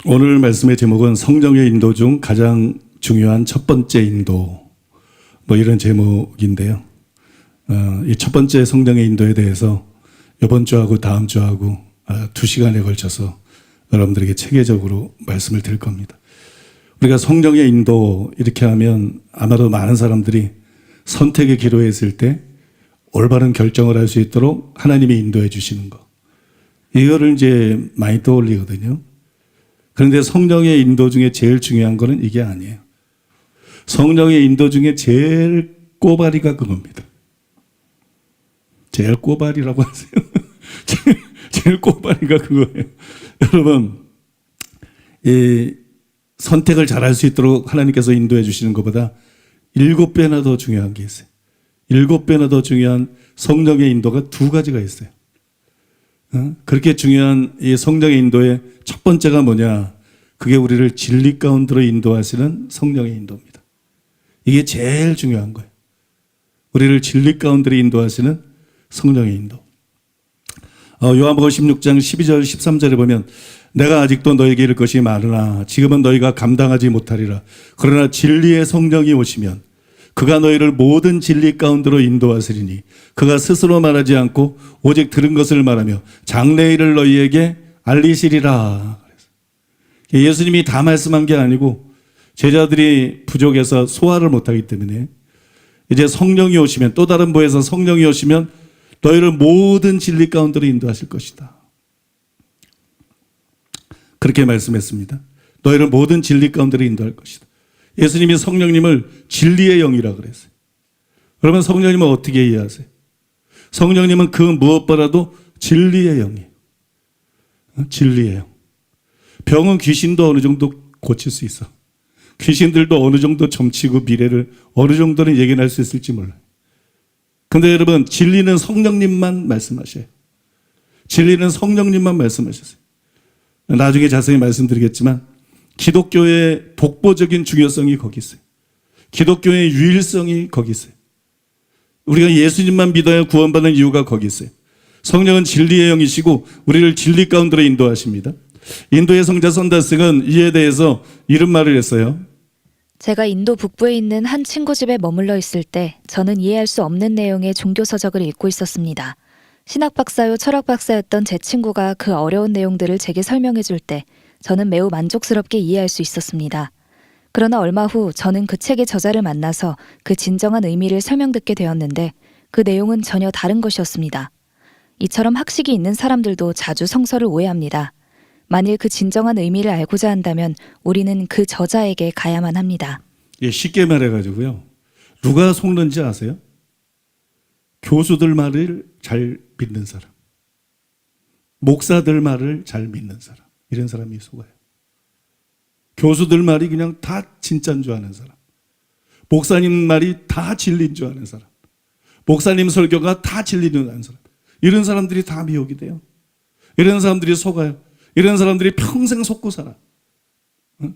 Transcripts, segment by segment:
오늘 말씀의 제목은 성령의 인도 중 가장 중요한 첫 번째 인도, 이런 제목인데요. 이 첫 번째 성령의 인도에 대해서 이번 주하고 다음 주하고 2시간에 걸쳐서 여러분들에게 체계적으로 말씀을 드릴 겁니다. 우리가 성령의 인도 이렇게 하면 아마도 많은 사람들이 선택의 기로에 있을 때 올바른 결정을 할 수 있도록 하나님이 인도해 주시는 거, 이거를 이제 많이 떠올리거든요. 그런데 성령의 인도 중에 제일 중요한 거는 이게 아니에요. 성령의 인도 중에 제일 꼬바리가 그겁니다. 제일 꼬바리라고 하세요. 제일 꼬바리가 그거예요. 여러분, 이 선택을 잘할 수 있도록 하나님께서 인도해 주시는 것보다 7배나 더 중요한 게 있어요. 7배나 더 중요한 성령의 인도가 2가지가 있어요. 그렇게 중요한 이 성령의 인도의 첫 번째가 뭐냐? 그게 우리를 진리 가운데로 인도하시는 성령의 인도입니다. 이게 제일 중요한 거예요. 우리를 진리 가운데로 인도하시는 성령의 인도. 요한복음 16장 12절 13절에 보면 내가 아직도 너에게 이를 것이 많으나 지금은 너희가 감당하지 못하리라. 그러나 진리의 성령이 오시면 그가 너희를 모든 진리 가운데로 인도하시리니 그가 스스로 말하지 않고 오직 들은 것을 말하며 장래일을 너희에게 알리시리라. 예수님이 다 말씀한 게 아니고 제자들이 부족해서 소화를 못하기 때문에 이제 성령이 오시면, 또 다른 부에서 성령이 오시면 너희를 모든 진리 가운데로 인도하실 것이다. 그렇게 말씀했습니다. 너희를 모든 진리 가운데로 인도할 것이다. 예수님이 성령님을 진리의 영이라 그랬어요. 그러면 성령님은 어떻게 이해하세요? 성령님은 그 무엇보다도 진리의 영이에요. 진리의 영. 병은 귀신도 어느 정도 고칠 수 있어. 귀신들도 어느 정도 점치고 미래를 어느 정도는 예견할 수 있을지 몰라요. 근데 여러분, 진리는 성령님만 말씀하셔요. 진리는 성령님만 말씀하셨어요. 나중에 자세히 말씀드리겠지만 기독교의 독보적인 중요성이 거기 있어요. 기독교의 유일성이 거기 있어요. 우리가 예수님만 믿어야 구원받는 이유가 거기 있어요. 성령은 진리의 영이시고 우리를 진리 가운데로 인도하십니다. 인도의 성자 선다스는 이에 대해서 이런 말을 했어요. 제가 인도 북부에 있는 한 친구 집에 머물러 있을 때 저는 이해할 수 없는 내용의 종교서적을 읽고 있었습니다. 신학 박사요 철학 박사였던 제 친구가 그 어려운 내용들을 제게 설명해 줄 때 저는 매우 만족스럽게 이해할 수 있었습니다. 그러나 얼마 후 저는 그 책의 저자를 만나서 그 진정한 의미를 설명듣게 되었는데 그 내용은 전혀 다른 것이었습니다. 이처럼 학식이 있는 사람들도 자주 성서를 오해합니다. 만일 그 진정한 의미를 알고자 한다면 우리는 그 저자에게 가야만 합니다. 쉽게 말해가지고요. 누가 속는지 아세요? 교수들 말을 잘 믿는 사람. 목사들 말을 잘 믿는 사람. 이런 사람이 속아요. 교수들 말이 그냥 다 진짜인 줄 아는 사람. 목사님 말이 다 진리인 줄 아는 사람. 목사님 설교가 다 진리인 줄 아는 사람. 이런 사람들이 다 미혹이 돼요. 이런 사람들이 속아요. 이런 사람들이 평생 속고 살아.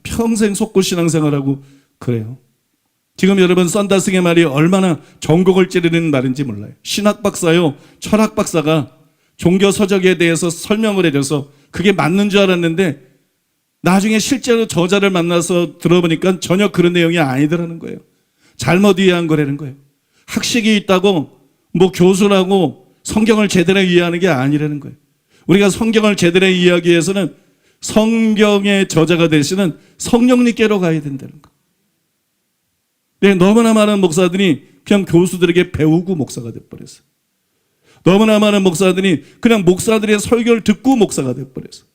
평생 속고 신앙생활하고 그래요. 지금 여러분, 썬다스의 말이 얼마나 전곡을 찌르는 말인지 몰라요. 신학 박사요, 철학 박사가 종교 서적에 대해서 설명을 해줘서 그게 맞는 줄 알았는데 나중에 실제로 저자를 만나서 들어보니까 전혀 그런 내용이 아니더라는 거예요. 잘못 이해한 거라는 거예요. 학식이 있다고 교수라고 성경을 제대로 이해하는 게 아니라는 거예요. 우리가 성경을 제대로 이해하기 위해서는 성경의 저자가 되시는 성령님께로 가야 된다는 거. 네, 너무나 많은 목사들이 그냥 교수들에게 배우고 목사가 돼버렸어요. 너무나 많은 목사들이 그냥 목사들의 설교를 듣고 목사가 돼버렸어요.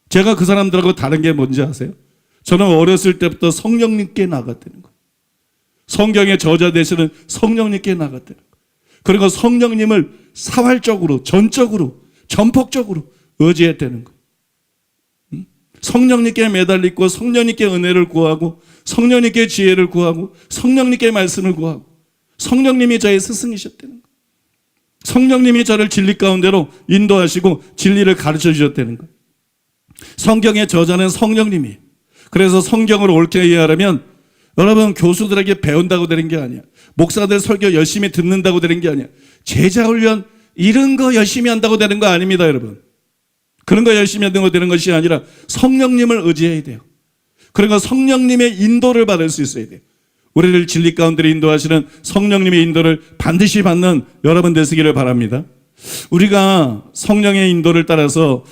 제가 그 사람들하고 다른 게 뭔지 아세요? 저는 어렸을 때부터 성령님께 나갔다는 거예요. 성경의 저자 되시는 성령님께 나갔다는 거예요. 그리고 성령님을 사활적으로, 전적으로, 전폭적으로 의지했다는 거예요. 성령님께 매달리고 성령님께 은혜를 구하고 성령님께 지혜를 구하고 성령님께 말씀을 구하고 성령님이 저의 스승이셨다는 거예요. 성령님이 저를 진리 가운데로 인도하시고 진리를 가르쳐 주셨다는 거예요. 성경의 저자는 성령님이에요. 그래서 성경을 옳게 이해하려면 여러분, 교수들에게 배운다고 되는 게 아니야. 목사들 설교 열심히 듣는다고 되는 게 아니야. 제자 훈련 이런 거 열심히 한다고 되는 거 아닙니다, 여러분. 그런 거 열심히 하는 되는 것이 아니라 성령님을 의지해야 돼요. 그러니까 성령님의 인도를 받을 수 있어야 돼요. 우리를 진리 가운데 인도하시는 성령님의 인도를 반드시 받는 여러분 되시기를 바랍니다. 우리가 성령의 인도를 따라서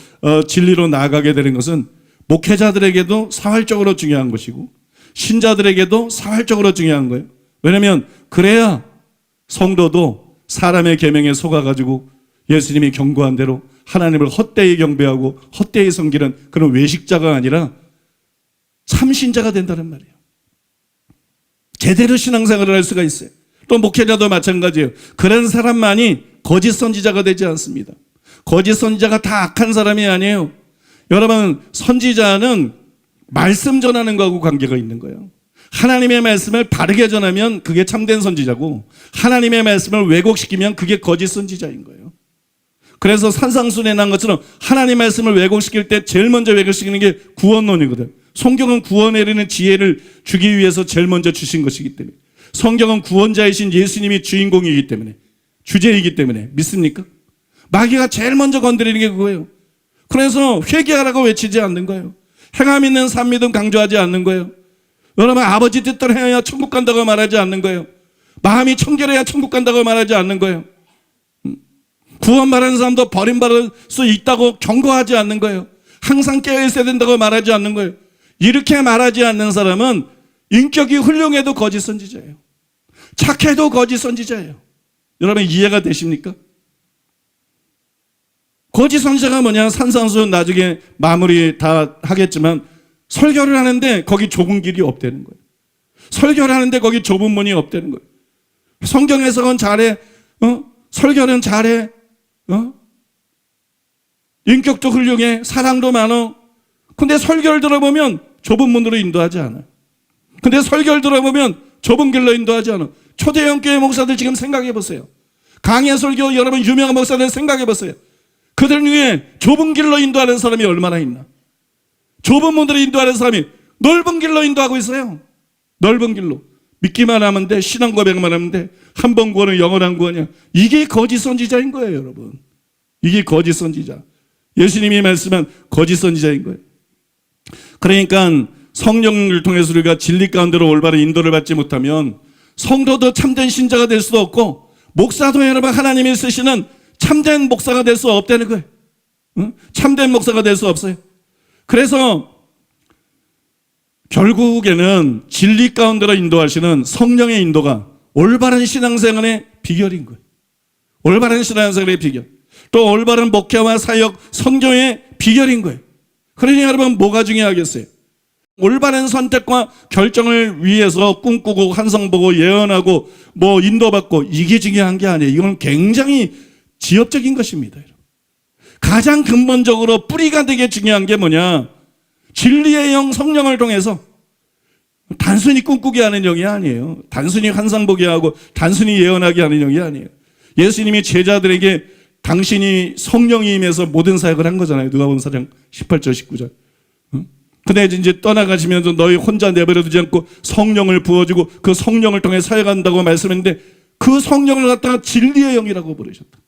진리로 나아가게 되는 것은 목회자들에게도 사활적으로 중요한 것이고 신자들에게도 사활적으로 중요한 거예요. 왜냐하면 그래야 성도도 사람의 계명에 속아가지고 예수님이 경고한 대로 하나님을 헛되이 경배하고 헛되이 섬기는 그런 외식자가 아니라 참신자가 된다는 말이에요. 제대로 신앙생활을 할 수가 있어요. 또 목회자도 마찬가지예요. 그런 사람만이 거짓 선지자가 되지 않습니다. 거짓 선지자가 다 악한 사람이 아니에요. 여러분, 선지자는 말씀 전하는 거하고 관계가 있는 거예요. 하나님의 말씀을 바르게 전하면 그게 참된 선지자고 하나님의 말씀을 왜곡시키면 그게 거짓 선지자인 거예요. 그래서 산상수훈에 난 것처럼 하나님의 말씀을 왜곡시킬 때 제일 먼저 왜곡시키는 게 구원론이거든. 성경은 구원에 이르는 지혜를 주기 위해서 제일 먼저 주신 것이기 때문에, 성경은 구원자이신 예수님이 주인공이기 때문에, 주제이기 때문에 믿습니까? 마귀가 제일 먼저 건드리는 게 그거예요. 그래서 회개하라고 외치지 않는 거예요. 행함 있는 산 믿음 강조하지 않는 거예요. 여러분, 아버지 뜻대로 해야 천국 간다고 말하지 않는 거예요. 마음이 청결해야 천국 간다고 말하지 않는 거예요. 구원 말하는 사람도 버림받을 수 있다고 경고하지 않는 거예요. 항상 깨어 있어야 된다고 말하지 않는 거예요. 이렇게 말하지 않는 사람은 인격이 훌륭해도 거짓 선지자예요. 착해도 거짓 선지자예요. 여러분, 이해가 되십니까? 거짓 선지자가 뭐냐? 산상수훈 나중에 마무리 다 하겠지만 설교를 하는데 거기 좁은 길이 없다는 거예요. 설교를 하는데 거기 좁은 문이 없다는 거예요. 성경 해석은 잘해, 설교는 잘해, 인격도 훌륭해, 사랑도 많어. 근데 설교를 들어보면 좁은 문으로 인도하지 않아. 근데 설교를 들어보면 좁은 길로 인도하지 않아. 초대형 교회 목사들 지금 생각해 보세요. 강해 설교 여러분 유명한 목사들 생각해 보세요. 그들 중에 좁은 길로 인도하는 사람이 얼마나 있나? 좁은 문으로 인도하는 사람이 넓은 길로 인도하고 있어요. 넓은 길로. 믿기만 하면 돼. 신앙 고백만 하면 돼. 한 번 구원은 영원한 구원이야. 이게 거짓 선지자인 거예요, 여러분. 이게 거짓 선지자. 예수님이 말씀한 거짓 선지자인 거예요. 그러니까 성령을 통해서 우리가 진리 가운데로 올바른 인도를 받지 못하면 성도도 참된 신자가 될 수도 없고 목사도 여러분 하나님이 쓰시는 참된 목사가 될 수 없다는 거예요. 참된 목사가 될 수 없어요. 그래서 결국에는 진리 가운데로 인도하시는 성령의 인도가 올바른 신앙생활의 비결인 거예요. 올바른 신앙생활의 비결. 또 올바른 목회와 사역, 선교의 비결인 거예요. 그러니 여러분 뭐가 중요하겠어요? 올바른 선택과 결정을 위해서 꿈꾸고 환상 보고 예언하고 뭐 인도받고 이게 중요한 게 아니에요. 이건 굉장히 지엽적인 것입니다. 가장 근본적으로 뿌리가 되게 중요한 게 뭐냐? 진리의 영 성령을 통해서 단순히 꿈꾸게 하는 영이 아니에요. 단순히 환상 보게 하고 단순히 예언하게 하는 영이 아니에요. 예수님이 제자들에게 당신이 성령이 임해서 모든 사역을 한 거잖아요. 누가복음 4장 18절 19절. 근데 이제 떠나가시면서 너희 혼자 내버려 두지 않고 성령을 부어주고 그 성령을 통해 사역한다고 말씀했는데 그 성령을 갖다가 진리의 영이라고 부르셨다.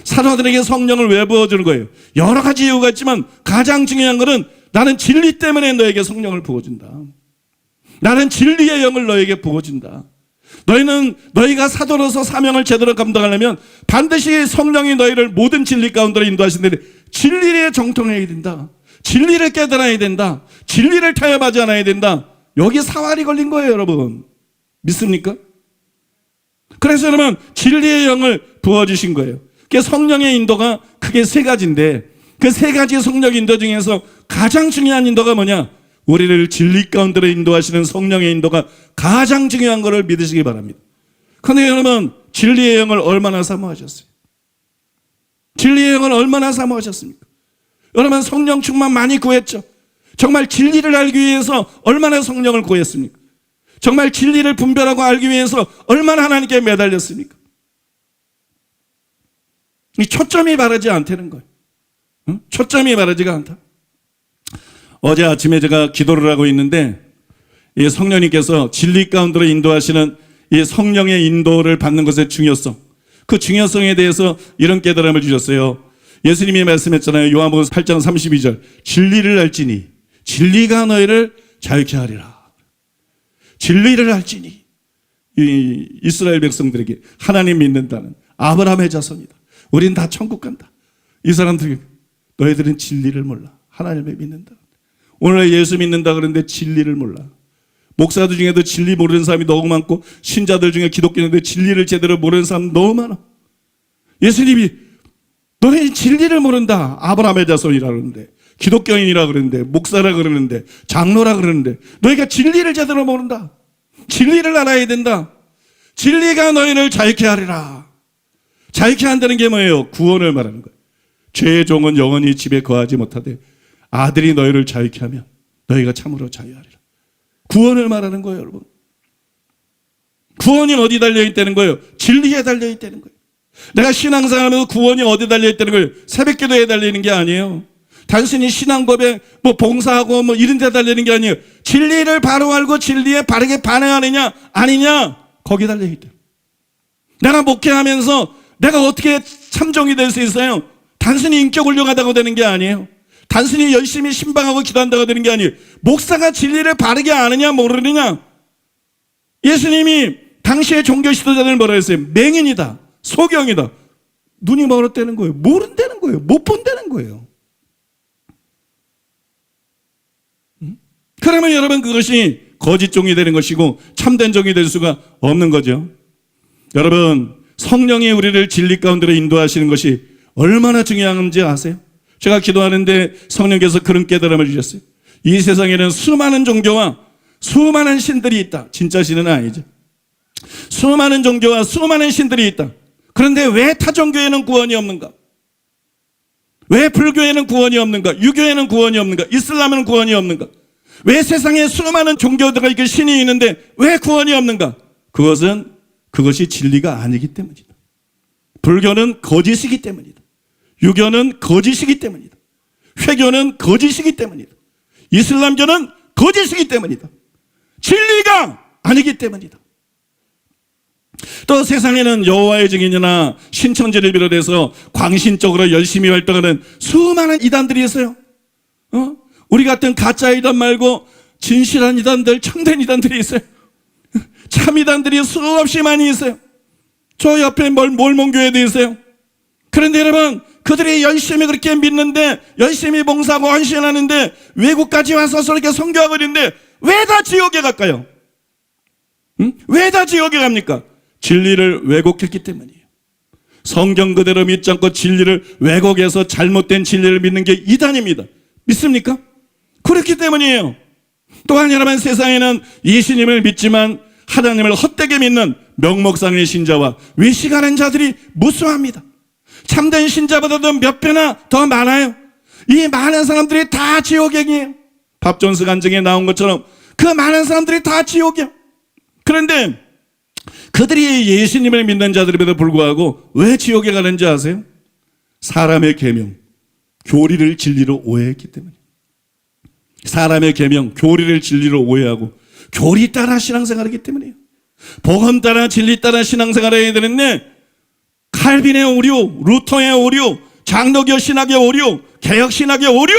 사도들에게 성령을 왜 부어주는 거예요? 여러 가지 이유가 있지만 가장 중요한 것은 나는 진리 때문에 너에게 성령을 부어준다. 나는 진리의 영을 너에게 부어준다. 너희가 사도로서 사명을 제대로 감당하려면 반드시 성령이 너희를 모든 진리 가운데로 인도하시는데 진리에 정통해야 된다. 진리를 깨달아야 된다. 진리를 타협하지 않아야 된다. 여기 사활이 걸린 거예요, 여러분. 믿습니까? 그래서 여러분 진리의 영을 부어주신 거예요. 성령의 인도가 크게 세 가지인데 그 세 가지 성령 인도 중에서 가장 중요한 인도가 뭐냐? 우리를 진리 가운데로 인도하시는 성령의 인도가 가장 중요한 것을 믿으시기 바랍니다. 그런데 여러분 진리의 영을 얼마나 사모하셨어요? 진리의 영을 얼마나 사모하셨습니까? 여러분 성령 충만 많이 구했죠. 정말 진리를 알기 위해서 얼마나 성령을 구했습니까? 정말 진리를 분별하고 알기 위해서 얼마나 하나님께 매달렸습니까? 이 초점이 바르지 않다는 거예요. 초점이 바르지가 않다. 어제 아침에 제가 기도를 하고 있는데 이 성령님께서 진리 가운데로 인도하시는 이 성령의 인도를 받는 것의 중요성, 그 중요성에 대해서 이런 깨달음을 주셨어요. 예수님이 말씀했잖아요. 요한복음 8장 32절. 진리를 알지니 진리가 너희를 자유케 하리라. 진리를 알지니. 이 이스라엘 백성들에게 하나님 믿는다는 아브라함의 자손이다. 우린 다 천국 간다. 이 사람들이 너희들은 진리를 몰라. 하나님을 믿는다. 오늘 예수 믿는다 그러는데 진리를 몰라. 목사들 중에도 진리 모르는 사람이 너무 많고 신자들 중에 기독교인데 진리를 제대로 모르는 사람 너무 많아. 예수님이 너네 진리를 모른다. 아브라함의 자손이라 그러는데 기독교인이라 그러는데 목사라 그러는데 장로라 그러는데 너희가 진리를 제대로 모른다. 진리를 알아야 된다. 진리가 너희를 자유케 하리라. 자유케 한다는 게 뭐예요? 구원을 말하는 거예요. 죄의 종은 영원히 집에 거하지 못하되 아들이 너희를 자유케 하면 너희가 참으로 자유하리라. 구원을 말하는 거예요, 여러분. 구원이 어디 달려있다는 거예요? 진리에 달려있다는 거예요. 내가 신앙생활하면서 구원이 어디 달려있다는 거예요? 새벽기도에 달려있는 게 아니에요. 단순히 신앙 고백, 봉사하고 이런 데 달리는 게 아니에요. 진리를 바로 알고 진리에 바르게 반응하느냐 아니냐 거기 달려있대요. 내가 목회하면서 내가 어떻게 참종이 될 수 있어요? 단순히 인격 훌륭하다고 되는 게 아니에요. 단순히 열심히 신방하고 기도한다고 되는 게 아니에요. 목사가 진리를 바르게 아느냐 모르느냐. 예수님이 당시의 종교 지도자들은 뭐라 했어요? 맹인이다. 소경이다. 눈이 멀었다는 거예요. 모른다는 거예요. 못 본다는 거예요. 그러면 여러분 그것이 거짓 종이 되는 것이고 참된 종이 될 수가 없는 거죠. 여러분 성령이 우리를 진리 가운데로 인도하시는 것이 얼마나 중요한지 아세요? 제가 기도하는데 성령께서 그런 깨달음을 주셨어요. 이 세상에는 수많은 종교와 수많은 신들이 있다. 진짜 신은 아니죠. 수많은 종교와 수많은 신들이 있다. 그런데 왜 타 종교에는 구원이 없는가? 왜 불교에는 구원이 없는가? 유교에는 구원이 없는가? 이슬람에는 구원이 없는가? 왜 세상에 수많은 종교들과 이렇게 신이 있는데 왜 구원이 없는가? 그것이 진리가 아니기 때문이다. 불교는 거짓이기 때문이다. 유교는 거짓이기 때문이다. 회교는 거짓이기 때문이다. 이슬람교는 거짓이기 때문이다. 진리가 아니기 때문이다. 또 세상에는 여호와의 증인이나 신천지를 비롯해서 광신적으로 열심히 활동하는 수많은 이단들이 있어요. 우리 같은 가짜 이단 말고 진실한 이단들, 참된 이단들이 있어요. 참 이단들이 수없이 많이 있어요. 저 옆에 몰몬교회도 있어요. 그런데 여러분 그들이 열심히 그렇게 믿는데 열심히 봉사하고 헌신하는데 외국까지 와서 저렇게 선교하고 있는데 왜 다 지옥에 갈까요? 왜 다 지옥에 갑니까? 진리를 왜곡했기 때문이에요. 성경 그대로 믿지 않고 진리를 왜곡해서 잘못된 진리를 믿는 게 이단입니다. 믿습니까? 그렇기 때문이에요. 또한 여러분 세상에는 예수님을 믿지만 하나님을 헛되게 믿는 명목상의 신자와 외식하는 자들이 무수합니다. 참된 신자보다도 몇 배나 더 많아요. 이 많은 사람들이 다 지옥행이에요. 밥존스 간증에 나온 것처럼 그 많은 사람들이 다 지옥이에요. 그런데 그들이 예수님을 믿는 자들임에도 불구하고 왜 지옥에 가는지 아세요? 사람의 계명, 교리를 진리로 오해했기 때문이에요. 사람의 계명, 교리를 진리로 오해하고 교리 따라 신앙생활하기 때문이에요. 복음 따라 진리 따라 신앙생활해야 되는데 칼빈의 오류, 루터의 오류, 장로교 신학의 오류, 개혁 신학의 오류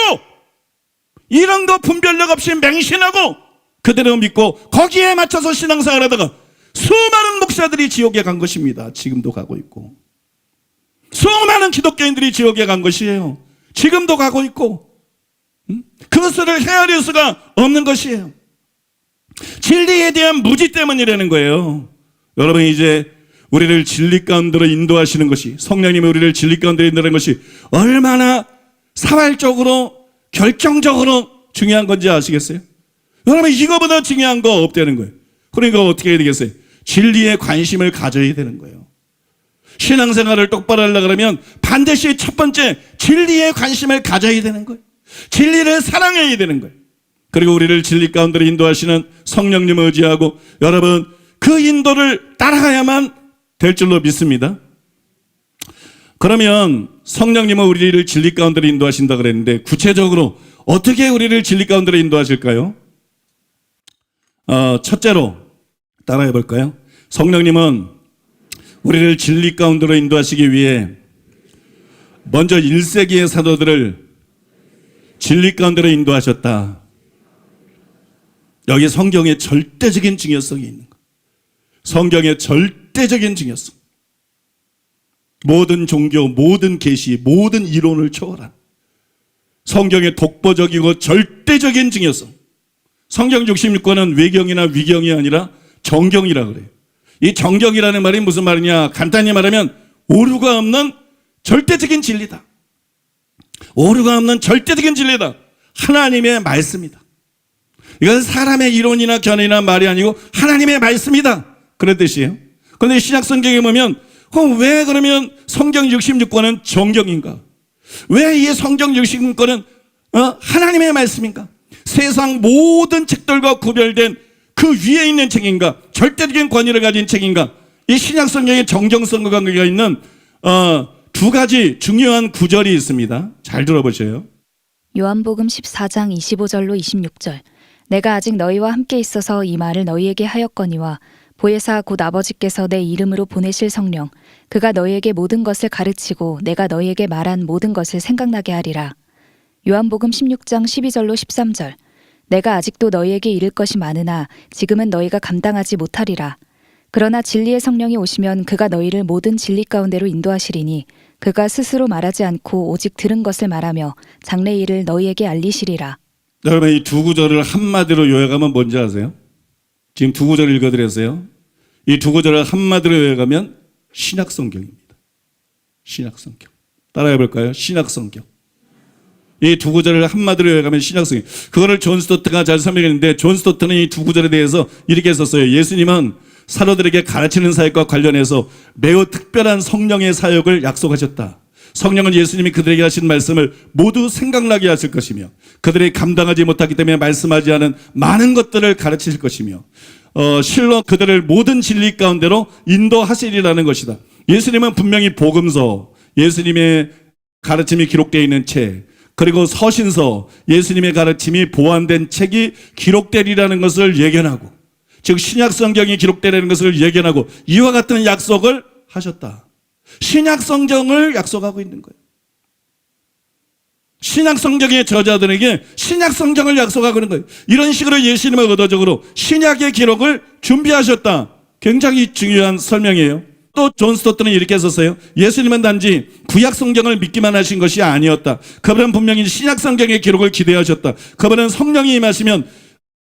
이런 거 분별력 없이 맹신하고 그대로 믿고 거기에 맞춰서 신앙생활하다가 수많은 목사들이 지옥에 간 것입니다. 지금도 가고 있고 수많은 기독교인들이 지옥에 간 것이에요. 지금도 가고 있고 그것을 헤아릴 수가 없는 것이에요. 진리에 대한 무지 때문이라는 거예요. 여러분 이제 우리를 진리 가운데로 인도하시는 것이 성령님이 우리를 진리 가운데로 인도하는 것이 얼마나 사활적으로 결정적으로 중요한 건지 아시겠어요? 여러분 이거보다 중요한 거 없다는 거예요. 그러니까 어떻게 해야 되겠어요? 진리에 관심을 가져야 되는 거예요. 신앙생활을 똑바로 하려고 그러면 반드시 첫 번째 진리에 관심을 가져야 되는 거예요. 진리를 사랑해야 되는 거예요. 그리고 우리를 진리 가운데로 인도하시는 성령님을 의지하고 여러분 그 인도를 따라가야만 될 줄로 믿습니다. 그러면 성령님은 우리를 진리 가운데로 인도하신다 그랬는데 구체적으로 어떻게 우리를 진리 가운데로 인도하실까요? 첫째로 따라해 볼까요? 성령님은 우리를 진리 가운데로 인도하시기 위해 먼저 1세기의 사도들을 진리 가운데로 인도하셨다. 여기 성경의 절대적인 중요성이 있는 것. 성경의 절대적인 중요성. 모든 종교, 모든 계시, 모든 이론을 초월한 성경의 독보적이고 절대적인 중요성. 성경 66권은 외경이나 위경이 아니라 정경이라 그래요. 이 정경이라는 말이 무슨 말이냐? 간단히 말하면 오류가 없는 절대적인 진리다. 오류가 없는 절대적인 진리다. 하나님의 말씀이다. 이건 사람의 이론이나 견해나 말이 아니고 하나님의 말씀이다. 그런 뜻이에요. 그런데 신약 성경에 보면 그럼 왜 그러면 성경 66권은 정경인가? 왜 이 성경 66권은 하나님의 말씀인가? 세상 모든 책들과 구별된 그 위에 있는 책인가? 절대적인 권위를 가진 책인가? 이 신약 성경의 정경성과 관계가 있는 두 가지 중요한 구절이 있습니다. 잘 들어보세요. 요한복음 14장 25절로 26절. 내가 아직 너희와 함께 있어서 이 말을 너희에게 하였거니와 보혜사 곧 아버지께서 내 이름으로 보내실 성령 그가 너희에게 모든 것을 가르치고 내가 너희에게 말한 모든 것을 생각나게 하리라. 요한복음 16장 12절로 13절. 내가 아직도 너희에게 이를 것이 많으나 지금은 너희가 감당하지 못하리라. 그러나 진리의 성령이 오시면 그가 너희를 모든 진리 가운데로 인도하시리니 그가 스스로 말하지 않고 오직 들은 것을 말하며 장래 일을 너희에게 알리시리라. 여러분 이 두 구절을 한마디로 요약하면 뭔지 아세요? 지금 두 구절 읽어드렸어요. 이 두 구절을 한마디로 요약하면 신약성경입니다. 신약성경. 따라해볼까요? 신약성경. 이 두 구절을 한마디로 요약하면 신약성경. 그거를 존 스토트가 잘 설명했는데 존 스토트는 이 두 구절에 대해서 이렇게 썼어요. 예수님은 사도들에게 가르치는 사역과 관련해서 매우 특별한 성령의 사역을 약속하셨다. 성령은 예수님이 그들에게 하신 말씀을 모두 생각나게 하실 것이며 그들이 감당하지 못하기 때문에 말씀하지 않은 많은 것들을 가르치실 것이며 실로 그들을 모든 진리 가운데로 인도하시리라는 것이다. 예수님은 분명히 복음서, 예수님의 가르침이 기록되어 있는 책, 그리고 서신서, 예수님의 가르침이 보완된 책이 기록되리라는 것을 예견하고 즉 신약 성경이 기록되라는 것을 예견하고 이와 같은 약속을 하셨다. 신약 성경을 약속하고 있는 거예요. 신약 성경의 저자들에게 신약 성경을 약속하고 있는 거예요. 이런 식으로 예수님은 의도적으로 신약의 기록을 준비하셨다. 굉장히 중요한 설명이에요. 또 존 스토트는 이렇게 썼어요. 예수님은 단지 구약 성경을 믿기만 하신 것이 아니었다. 그분은 분명히 신약 성경의 기록을 기대하셨다. 그분은 성령이 임하시면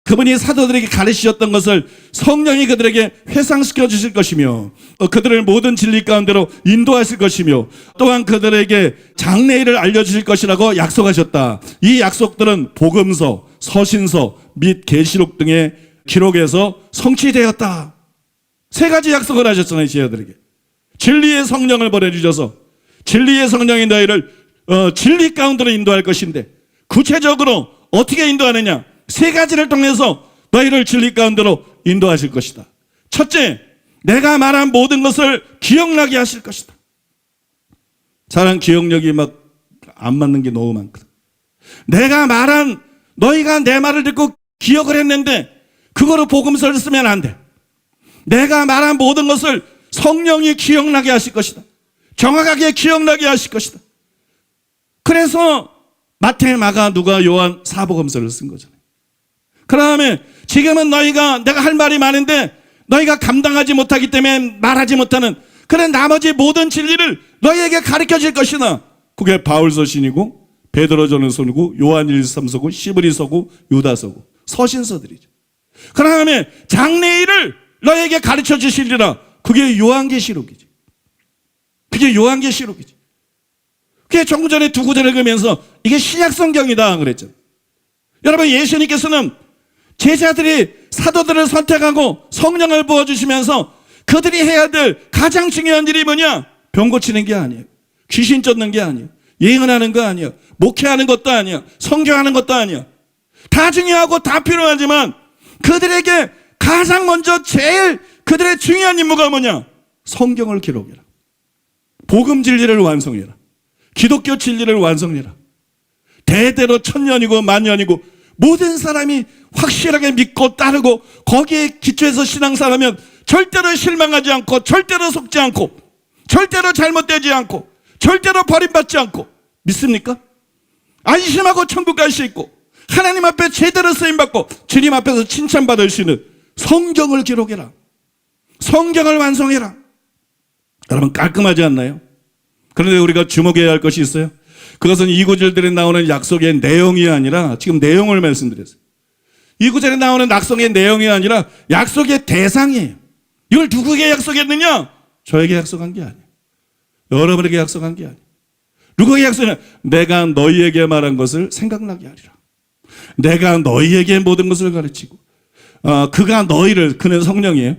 그분이 사도들에게 가르치셨던 것을 성령이 그들에게 회상시켜 주실 것이며 그들을 모든 진리 가운데로 인도하실 것이며 또한 그들에게 장래일을 알려주실 것이라고 약속하셨다. 이 약속들은 복음서, 서신서 및 계시록 등의 기록에서 성취되었다. 세 가지 약속을 하셨잖아요. 제자들에게. 진리의 성령을 보내주셔서 진리의 성령이 너희를 진리 가운데로 인도할 것인데 구체적으로 어떻게 인도하느냐? 세 가지를 통해서 너희를 진리 가운데로 인도하실 것이다. 첫째, 내가 말한 모든 것을 기억나게 하실 것이다. 사람 기억력이 막 안 맞는 게 너무 많거든. 내가 말한 너희가 내 말을 듣고 기억을 했는데 그거로 복음서를 쓰면 안 돼. 내가 말한 모든 것을 성령이 기억나게 하실 것이다. 정확하게 기억나게 하실 것이다. 그래서 마태, 마가, 누가, 요한 사복음서를 쓴 거잖아요. 그 다음에 지금은 너희가 내가 할 말이 많은데 너희가 감당하지 못하기 때문에 말하지 못하는 그런 나머지 모든 진리를 너희에게 가르쳐 줄 것이다. 그게 바울서신이고 베드로전서고 요한일서고 시브리서고 유다서고 서신서들이죠. 그 다음에 장래일을 너희에게 가르쳐 주시리라. 그게 요한계시록이지. 그게 요한계시록이지. 그게 조금 전에 두 구절을 읽으면서 이게 신약성경이다 그랬잖아요. 여러분 예수님께서는 제자들이 사도들을 선택하고 성령을 부어주시면서 그들이 해야 될 가장 중요한 일이 뭐냐? 병 고치는 게 아니에요. 귀신 쫓는 게 아니에요. 예언하는 거 아니에요. 목회하는 것도 아니에요. 선교하는 것도 아니에요. 다 중요하고 다 필요하지만 그들에게 가장 먼저 제일 그들의 중요한 임무가 뭐냐? 성경을 기록해라. 복음 진리를 완성해라. 기독교 진리를 완성해라. 대대로 천년이고 만년이고 모든 사람이 확실하게 믿고 따르고 거기에 기초해서 신앙생활하면 절대로 실망하지 않고 절대로 속지 않고 절대로 잘못되지 않고 절대로 버림받지 않고 믿습니까? 안심하고 천국 갈 수 있고 하나님 앞에 제대로 쓰임받고 주님 앞에서 칭찬받을 수 있는 성경을 기록해라. 성경을 완성해라. 여러분 깔끔하지 않나요? 그런데 우리가 주목해야 할 것이 있어요. 그것은 이 구절들에 나오는 약속의 내용이 아니라 지금 내용을 말씀드렸어요. 이 구절에 나오는 약속의 내용이 아니라 약속의 대상이에요. 이걸 누구에게 약속했느냐? 저에게 약속한 게 아니에요. 여러분에게 약속한 게 아니에요. 누구에게 약속했냐? 내가 너희에게 말한 것을 생각나게 하리라. 내가 너희에게 모든 것을 가르치고 그가 너희를, 그는 성령이에요.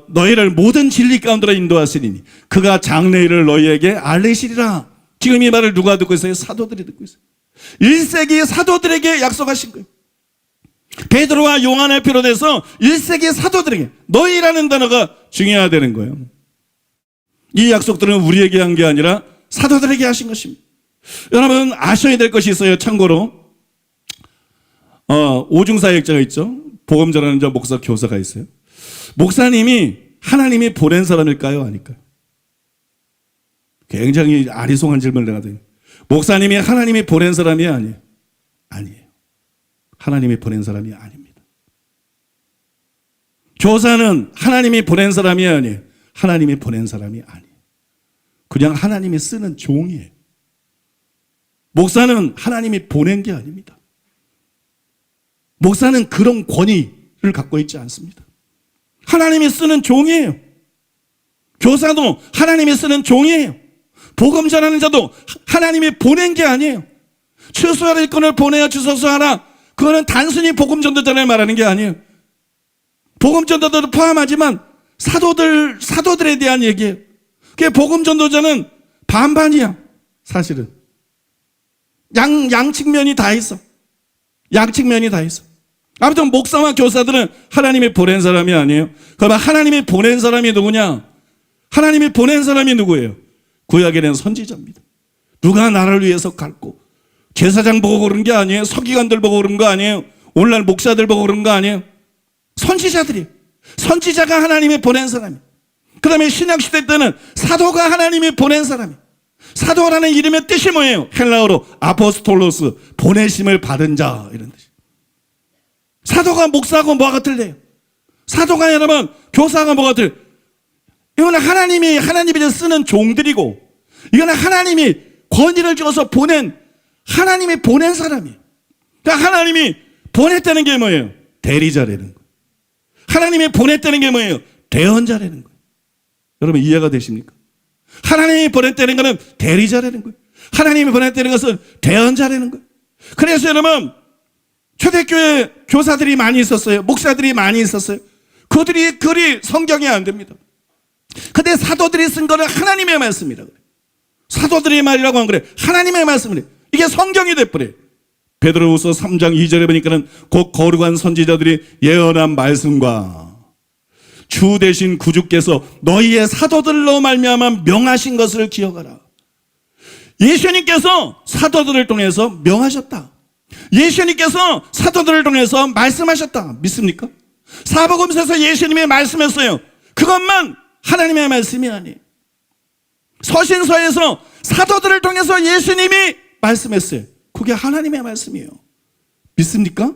너희를 모든 진리 가운데로 인도하시리니 그가 장래일을 너희에게 알리시리라. 지금 이 말을 누가 듣고 있어요? 사도들이 듣고 있어요. 1세기 사도들에게 약속하신 거예요. 베드로와 요한을 비롯해서 1세기 사도들에게 너희라는 단어가 중요하다는 거예요. 이 약속들은 우리에게 한 게 아니라 사도들에게 하신 것입니다. 여러분 아셔야 될 것이 있어요. 참고로 오중사역자가 있죠. 복음 전하는 자 목사 교사가 있어요. 목사님이 하나님이 보낸 사람일까요? 아닐까요? 굉장히 아리송한 질문을 내가 드려요. 목사님이 하나님이 보낸 사람이 아니에요. 아니에요. 하나님이 보낸 사람이 아닙니다. 교사는 하나님이 보낸 사람이 아니에요. 하나님이 보낸 사람이 아니에요. 그냥 하나님이 쓰는 종이에요. 목사는 하나님이 보낸 게 아닙니다. 목사는 그런 권위를 갖고 있지 않습니다. 하나님이 쓰는 종이에요. 교사도 하나님이 쓰는 종이에요. 복음 전하는 자도 하나님이 보낸 게 아니에요. 추수할 일꾼을 보내야 주소서 하라. 그거는 단순히 복음 전도자를 말하는 게 아니에요. 복음 전도자도 포함하지만 사도들에 대한 얘기예요. 그게 복음 전도자는 반반이야. 사실은 양측면이 다 있어. 양측면이 다 있어. 아무튼 목사와 교사들은 하나님이 보낸 사람이 아니에요. 그러면 하나님이 보낸 사람이 누구냐? 하나님이 보낸 사람이 누구예요? 구약에는 선지자입니다. 누가 나를 위해서 갈고 제사장 보고 그런 게 아니에요. 서기관들 보고 그런 거 아니에요. 오늘날 목사들 보고 그런 거 아니에요. 선지자들이. 선지자가 하나님이 보낸 사람이에요. 그 다음에 신약시대 때는 사도가 하나님이 보낸 사람이에요. 사도라는 이름의 뜻이 뭐예요? 헬라어로 아포스톨로스, 보내심을 받은 자, 이런 뜻이에요. 사도가 목사하고 뭐가 틀려요? 사도가 여러분 교사하고 뭐가 틀려요? 이거는 하나님이 쓰는 종들이고 이거는 하나님이 권위를 줘서 보낸 하나님이 보낸 사람이에요. 그러니까 하나님이 보냈다는 게 뭐예요? 대리자라는 거예요. 하나님이 보냈다는 게 뭐예요? 대언자라는 거예요. 여러분 이해가 되십니까? 하나님이 보냈다는 것은 대리자라는 거예요. 하나님이 보냈다는 것은 대언자라는 거예요. 그래서 여러분 초대교회 교사들이 많이 있었어요. 목사들이 많이 있었어요. 그들이 글이 성경이 안 됩니다. 근데 사도들이 쓴 거는 하나님의 말씀이라 그래요. 사도들의 말이라고 한 거래. 하나님의 말씀이래. 이게 성경이 돼버려요. 베드로후서 3장 2절에 보니까는 곧 거룩한 선지자들이 예언한 말씀과 주 대신 구주께서 너희의 사도들로 말미암아 명하신 것을 기억하라. 예수님께서 사도들을 통해서 명하셨다. 예수님께서 사도들을 통해서 말씀하셨다. 믿습니까? 사복음서에서 예수님이 말씀했어요. 그것만 하나님의 말씀이 아니에요. 서신서에서 사도들을 통해서 예수님이 말씀했어요. 그게 하나님의 말씀이에요. 믿습니까?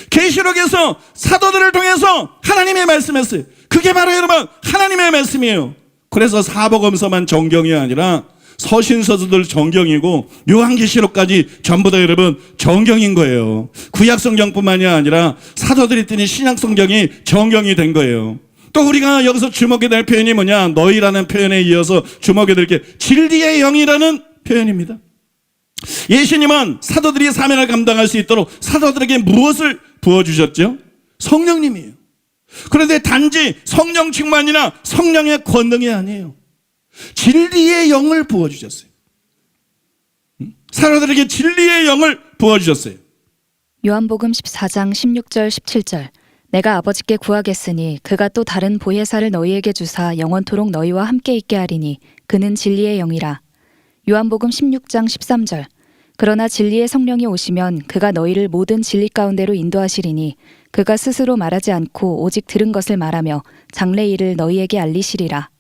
계시록에서 사도들을 통해서 하나님의 말씀했어요. 그게 바로 여러분 하나님의 말씀이에요. 그래서 사복음서만 정경이 아니라 서신서들 정경이고 요한계시록까지 전부 다 여러분 정경인 거예요. 구약성경뿐만이 아니라 사도들이 뜨니 신약성경이 정경이 된 거예요. 또 우리가 여기서 주목해야 될 표현이 뭐냐? 너희라는 표현에 이어서 주목해야 될 게 진리의 영이라는 표현입니다. 예수님은 사도들이 사명을 감당할 수 있도록 사도들에게 무엇을 부어주셨죠? 성령님이에요. 그런데 단지 성령 충만이나 성령의 권능이 아니에요. 진리의 영을 부어주셨어요. 사도들에게 진리의 영을 부어주셨어요. 요한복음 14장 16절 17절 내가 아버지께 구하겠으니 그가 또 다른 보혜사를 너희에게 주사 영원토록 너희와 함께 있게 하리니 그는 진리의 영이라. 요한복음 16장 13절 그러나 진리의 성령이 오시면 그가 너희를 모든 진리 가운데로 인도하시리니 그가 스스로 말하지 않고 오직 들은 것을 말하며 장래 일을 너희에게 알리시리라.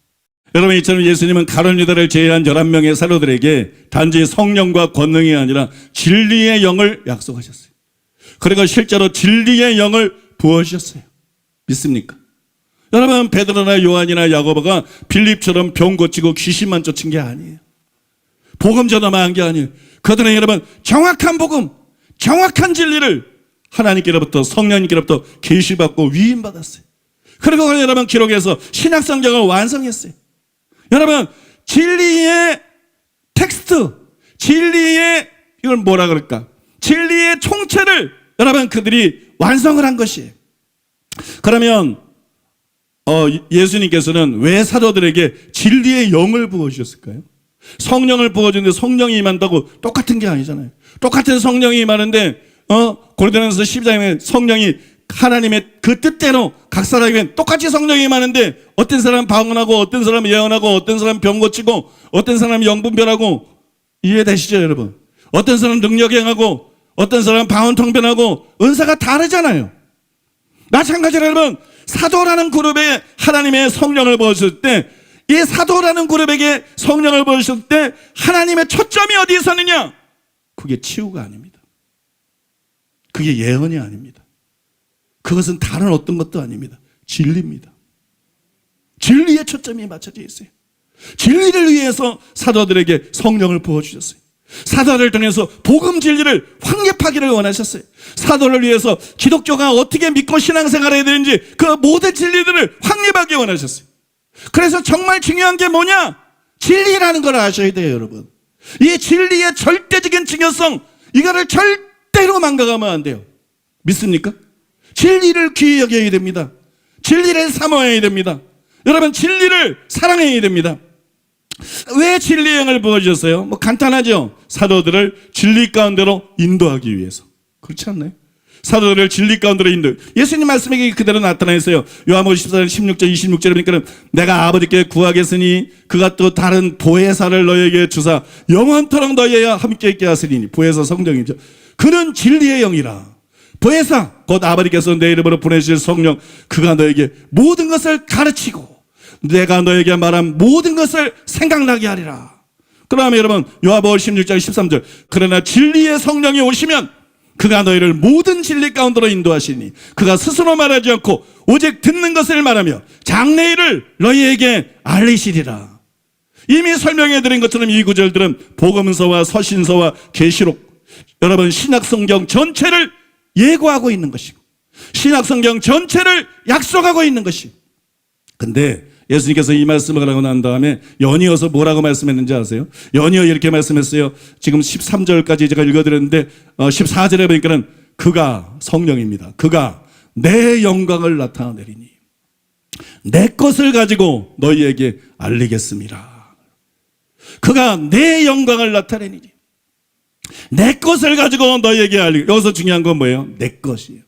여러분, 이처럼 예수님은 가룟 유다를 제외한 11명의 사도들에게 단지 성령과 권능이 아니라 진리의 영을 약속하셨어요. 그리고 실제로 진리의 영을 부어주셨어요. 믿습니까? 여러분, 베드로나 요한이나 야고보가 빌립처럼 병 고치고 귀신만 쫓은 게 아니에요. 복음 전하만 한 게 아니에요. 그들은 여러분 정확한 복음, 정확한 진리를 하나님께로부터, 성령님께로부터 계시받고 위임받았어요. 그리고 여러분 기록해서 신약성경을 완성했어요. 여러분, 진리의 텍스트, 진리의, 이걸 뭐라 그럴까? 진리의 총체를 여러분 그들이 완성을 한 것이에요. 그러면 예수님께서는 왜 사도들에게 진리의 영을 부어주셨을까요? 성령을 부어주는데 성령이 임한다고 똑같은 게 아니잖아요. 똑같은 성령이 임하는데 고린도전서 12장에 성령이 하나님의 그 뜻대로 각 사람에게 똑같이 성령이 임하는데 어떤 사람은 방언하고 어떤 사람은 예언하고 어떤 사람은 병 고치고 어떤 사람은 영분별하고, 이해되시죠 여러분? 어떤 사람은 능력 행하고 어떤 사람은 방언 통변하고 은사가 다르잖아요. 마찬가지로 여러분, 사도라는 그룹에 하나님의 성령을 부어주실 때, 이 사도라는 그룹에게 성령을 부어주실 때 하나님의 초점이 어디에 서느냐? 그게 치유가 아닙니다. 그게 예언이 아닙니다. 그것은 다른 어떤 것도 아닙니다. 진리입니다. 진리의 초점이 맞춰져 있어요. 진리를 위해서 사도들에게 성령을 부어주셨어요. 사도를 통해서 복음 진리를 확립하기를 원하셨어요. 사도를 위해서 기독교가 어떻게 믿고 신앙생활을 해야 되는지 그 모든 진리들을 확립하기 원하셨어요. 그래서 정말 중요한 게 뭐냐? 진리라는 걸 아셔야 돼요, 여러분. 이 진리의 절대적인 중요성, 이거를 절대로 망각하면 안 돼요. 믿습니까? 진리를 귀히 여겨야 됩니다. 진리를 사모해야 됩니다. 여러분, 진리를 사랑해야 됩니다. 왜 진리의 영을 부어주셨어요? 뭐 간단하죠. 사도들을 진리 가운데로 인도하기 위해서. 그렇지 않나요? 사도들을 진리 가운데로 인도. 예수님 말씀이 그대로 나타나 있어요. 요한복음 14장 16절 26절에 보니까 내가 아버지께 구하겠으니 그가 또 다른 보혜사를 너에게 주사 영원토록 너희와 함께 있게 하시리니. 보혜사 성령이죠. 그는 진리의 영이라. 보혜사, 곧 아버지께서 내 이름으로 보내실 성령, 그가 너에게 모든 것을 가르치고 내가 너에게 말한 모든 것을 생각나게 하리라. 그러면 여러분, 요한복음 16장 13절, 그러나 진리의 성령이 오시면 그가 너희를 모든 진리 가운데로 인도하시니 그가 스스로 말하지 않고 오직 듣는 것을 말하며 장래일을 너희에게 알리시리라. 이미 설명해 드린 것처럼 이 구절들은 복음서와 서신서와 계시록, 여러분 신약성경 전체를 예고하고 있는 것이고 신약성경 전체를 약속하고 있는 것이고. 근데 예수님께서 이 말씀을 하고 난 다음에 연이어서 뭐라고 말씀했는지 아세요? 연이어 이렇게 말씀했어요. 지금 13절까지 제가 읽어드렸는데 14절에 보니까는 그가 성령입니다. 그가 내 영광을 나타내리니 내 것을 가지고 너희에게 알리겠습니다. 그가 내 영광을 나타내니 내 것을 가지고 너희에게 알리. 여기서 중요한 건 뭐예요? 내 것이에요.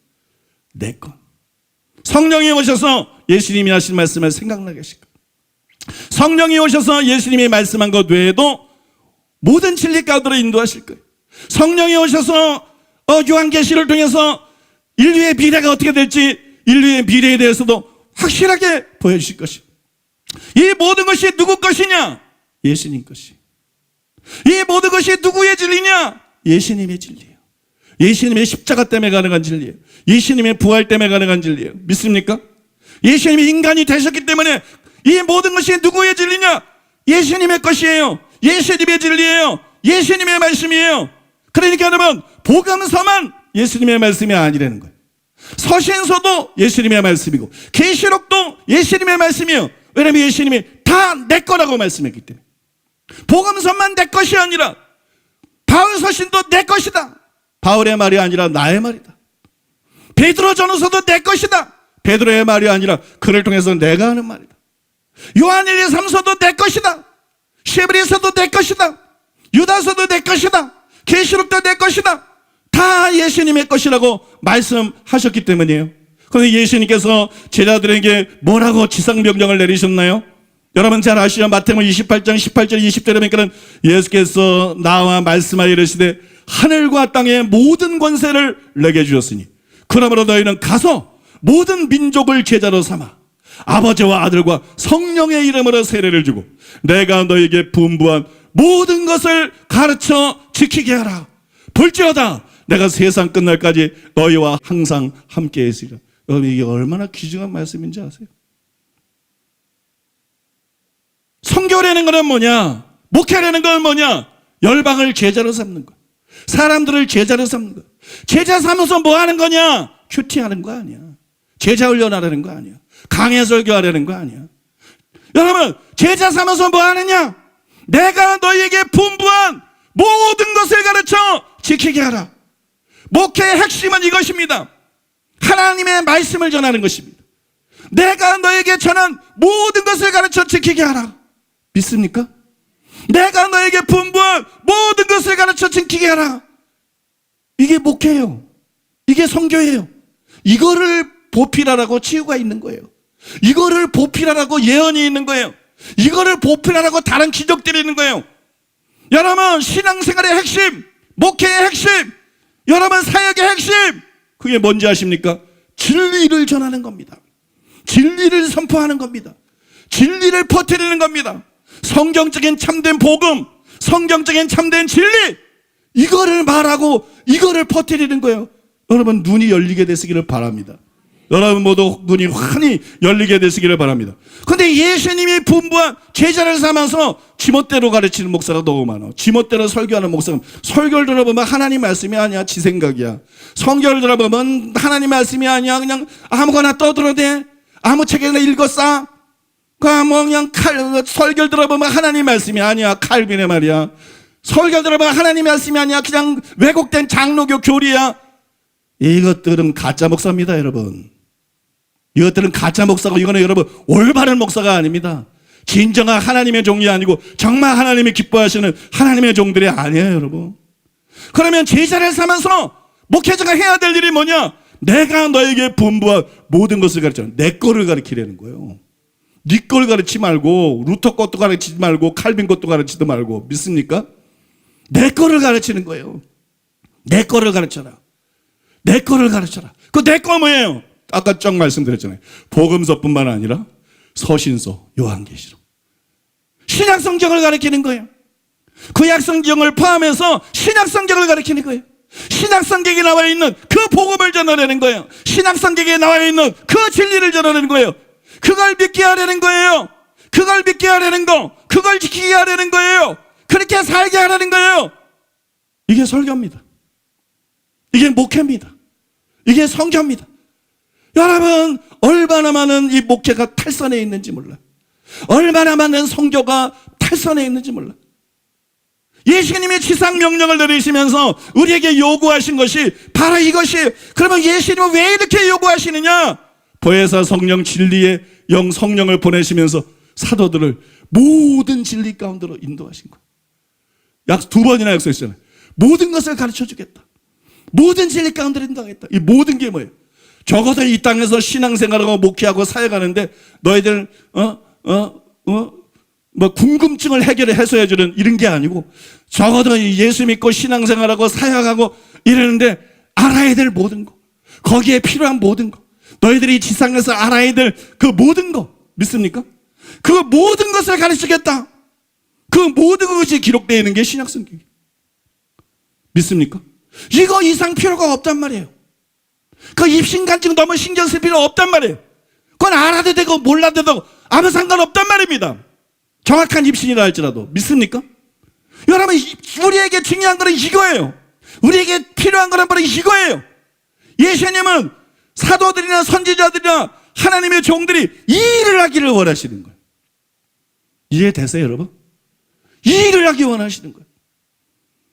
내 것. 성령이 오셔서 예수님이 하신 말씀을 생각나게 하실 거예요. 성령이 오셔서 예수님이 말씀한 것 외에도 모든 진리 가운데로 인도하실 거예요. 성령이 오셔서 요한계시를 통해서 인류의 미래가 어떻게 될지, 인류의 미래에 대해서도 확실하게 보여주실 것이에요. 이 모든 것이 누구 것이냐? 예수님 것이. 이 모든 것이 누구의 진리냐? 예수님의 진리예요. 예수님의 십자가 때문에 가능한 진리예요. 예수님의 부활 때문에 가능한 진리예요. 믿습니까? 예수님이 인간이 되셨기 때문에 이 모든 것이 누구의 진리냐? 예수님의 것이에요. 예수님의 진리예요. 예수님의 말씀이에요. 그러니까 여러분, 복음서만 예수님의 말씀이 아니라는 거예요. 서신서도 예수님의 말씀이고 계시록도 예수님의 말씀이에요. 왜냐하면 예수님이 다 내 거라고 말씀했기 때문에. 복음서만 내 것이 아니라 바울 서신도 내 것이다. 바울의 말이 아니라 나의 말이다. 베드로 전후서도 내 것이다. 베드로의 말이 아니라 그를 통해서 내가 하는 말이다. 요한 1, 2, 3서도 내 것이다. 시브리서도 내 것이다. 유다서도 내 것이다. 계시록도 내 것이다. 다 예수님의 것이라고 말씀하셨기 때문이에요. 그런데 예수님께서 제자들에게 뭐라고 지상명령을 내리셨나요? 여러분 잘 아시죠? 마태복음 28장 18절 20절에 보니까 예수께서 나와 말씀하여 이르시되 하늘과 땅의 모든 권세를 내게 주셨으니 그러므로 너희는 가서 모든 민족을 제자로 삼아 아버지와 아들과 성령의 이름으로 세례를 주고 내가 너에게 분부한 모든 것을 가르쳐 지키게 하라. 볼지어다 내가 세상 끝날까지 너희와 항상 함께 있으리라. 여러분, 이게 얼마나 귀중한 말씀인지 아세요? 선교라는 것은 뭐냐? 목회라는 건 뭐냐? 열방을 제자로 삼는 거, 사람들을 제자로 삼는 거. 제자 삼아서 뭐 하는 거냐? 큐티하는 거 아니야. 제자 훈련하라는 거 아니야. 강해 설교하라는 거 아니야. 여러분, 제자 삼아서 뭐 하느냐? 내가 너희에게 분부한 모든 것을 가르쳐 지키게 하라. 목회의 핵심은 이것입니다. 하나님의 말씀을 전하는 것입니다. 내가 너에게 전한 모든 것을 가르쳐 지키게 하라. 믿습니까? 내가 너에게 분부한 모든 것을 가르쳐 지키게 하라. 이게 목회예요. 이게 선교예요. 이거를 보필하라고 치유가 있는 거예요. 이거를 보필하라고 예언이 있는 거예요. 이거를 보필하라고 다른 기적들이 있는 거예요. 여러분, 신앙생활의 핵심, 목회의 핵심, 여러분 사역의 핵심, 그게 뭔지 아십니까? 진리를 전하는 겁니다. 진리를 선포하는 겁니다. 진리를 퍼뜨리는 겁니다. 성경적인 참된 복음, 성경적인 참된 진리, 이거를 말하고 이거를 퍼뜨리는 거예요. 여러분, 눈이 열리게 되시기를 바랍니다. 여러분 모두 눈이 환히 열리게 되시기를 바랍니다. 근데 예수님이 분부한 제자를 삼아서 지멋대로 가르치는 목사가 너무 많아. 지멋대로 설교하는 목사가, 설교를 들어보면 하나님 말씀이 아니야, 지 생각이야. 성경을 들어보면 하나님 말씀이 아니야, 그냥 아무거나 떠들어대. 아무 책이나 읽었어. 그냥 설교를 들어보면 하나님 말씀이 아니야, 칼빈의 말이야. 설교를 들어보면 하나님 말씀이 아니야, 그냥 왜곡된 장로교 교리야. 이것들은 가짜 목사입니다, 여러분. 이것들은 가짜 목사고, 이거는 여러분 올바른 목사가 아닙니다. 진정한 하나님의 종이 아니고 정말 하나님이 기뻐하시는 하나님의 종들이 아니에요, 여러분. 그러면 제자를 삼아서 목회자가 해야 될 일이 뭐냐? 내가 너에게 분부한 모든 것을 가르쳐. 내 거를 가르치려는 거예요. 네 걸 가르치지 말고, 루터 것도 가르치지 말고, 칼빈 것도 가르치지 말고. 믿습니까? 내 거를 가르치는 거예요. 내 거를 가르쳐라. 내 거를 가르쳐라. 그 내 거 뭐예요? 아까 쭉 말씀드렸잖아요. 복음서뿐만 아니라 서신서, 요한계시록, 신약성경을 가르치는 거예요. 구약성경을 포함해서 신약성경을 가르치는 거예요. 신약성경에 나와 있는 그 복음을 전하려는 거예요. 신약성경에 나와 있는 그 진리를 전하려는 거예요. 그걸 믿게 하려는 거예요. 그걸 믿게 하려는 거, 그걸 지키게 하려는 거예요. 그렇게 살게 하려는 거예요. 이게 설교입니다. 이게 목회입니다. 이게 성교입니다. 여러분, 얼마나 많은 이 목회가 탈선해 있는지 몰라. 얼마나 많은 성교가 탈선해 있는지 몰라. 예수님이 지상 명령을 내리시면서 우리에게 요구하신 것이 바로 이것이. 그러면 예수님은 왜 이렇게 요구하시느냐? 보혜사 성령 진리의 영 성령을 보내시면서 사도들을 모든 진리 가운데로 인도하신 거예요. 약 2번이나 약속했잖아요. 모든 것을 가르쳐 주겠다. 모든 진리 가운데로 인도하겠다. 이 모든 게 뭐예요? 적어도 이 땅에서 신앙생활하고 목회하고 사역하는데 너희들 뭐 궁금증을 해소해 주는 이런 게 아니고, 적어도 예수 믿고 신앙생활하고 사역하고 이러는데 알아야 될 모든 거, 거기에 필요한 모든 거, 너희들이 지상에서 알아야 될 그 모든 거, 믿습니까? 그 모든 것을 가르치겠다. 그 모든 것이 기록되어 있는 게 신약성경이에요. 믿습니까? 이거 이상 필요가 없단 말이에요. 그 입신간증 너무 신경 쓸 필요 없단 말이에요. 그건 알아도 되고 몰라도 되고 아무 상관없단 말입니다. 정확한 입신이라 할지라도. 믿습니까? 여러분, 우리에게 중요한 거는 이거예요. 우리에게 필요한 거는 바로 이거예요. 예수님은 사도들이나 선지자들이나 하나님의 종들이 이 일을 하기를 원하시는 거예요. 이해되세요, 여러분? 이 일을 하기 원하시는 거예요.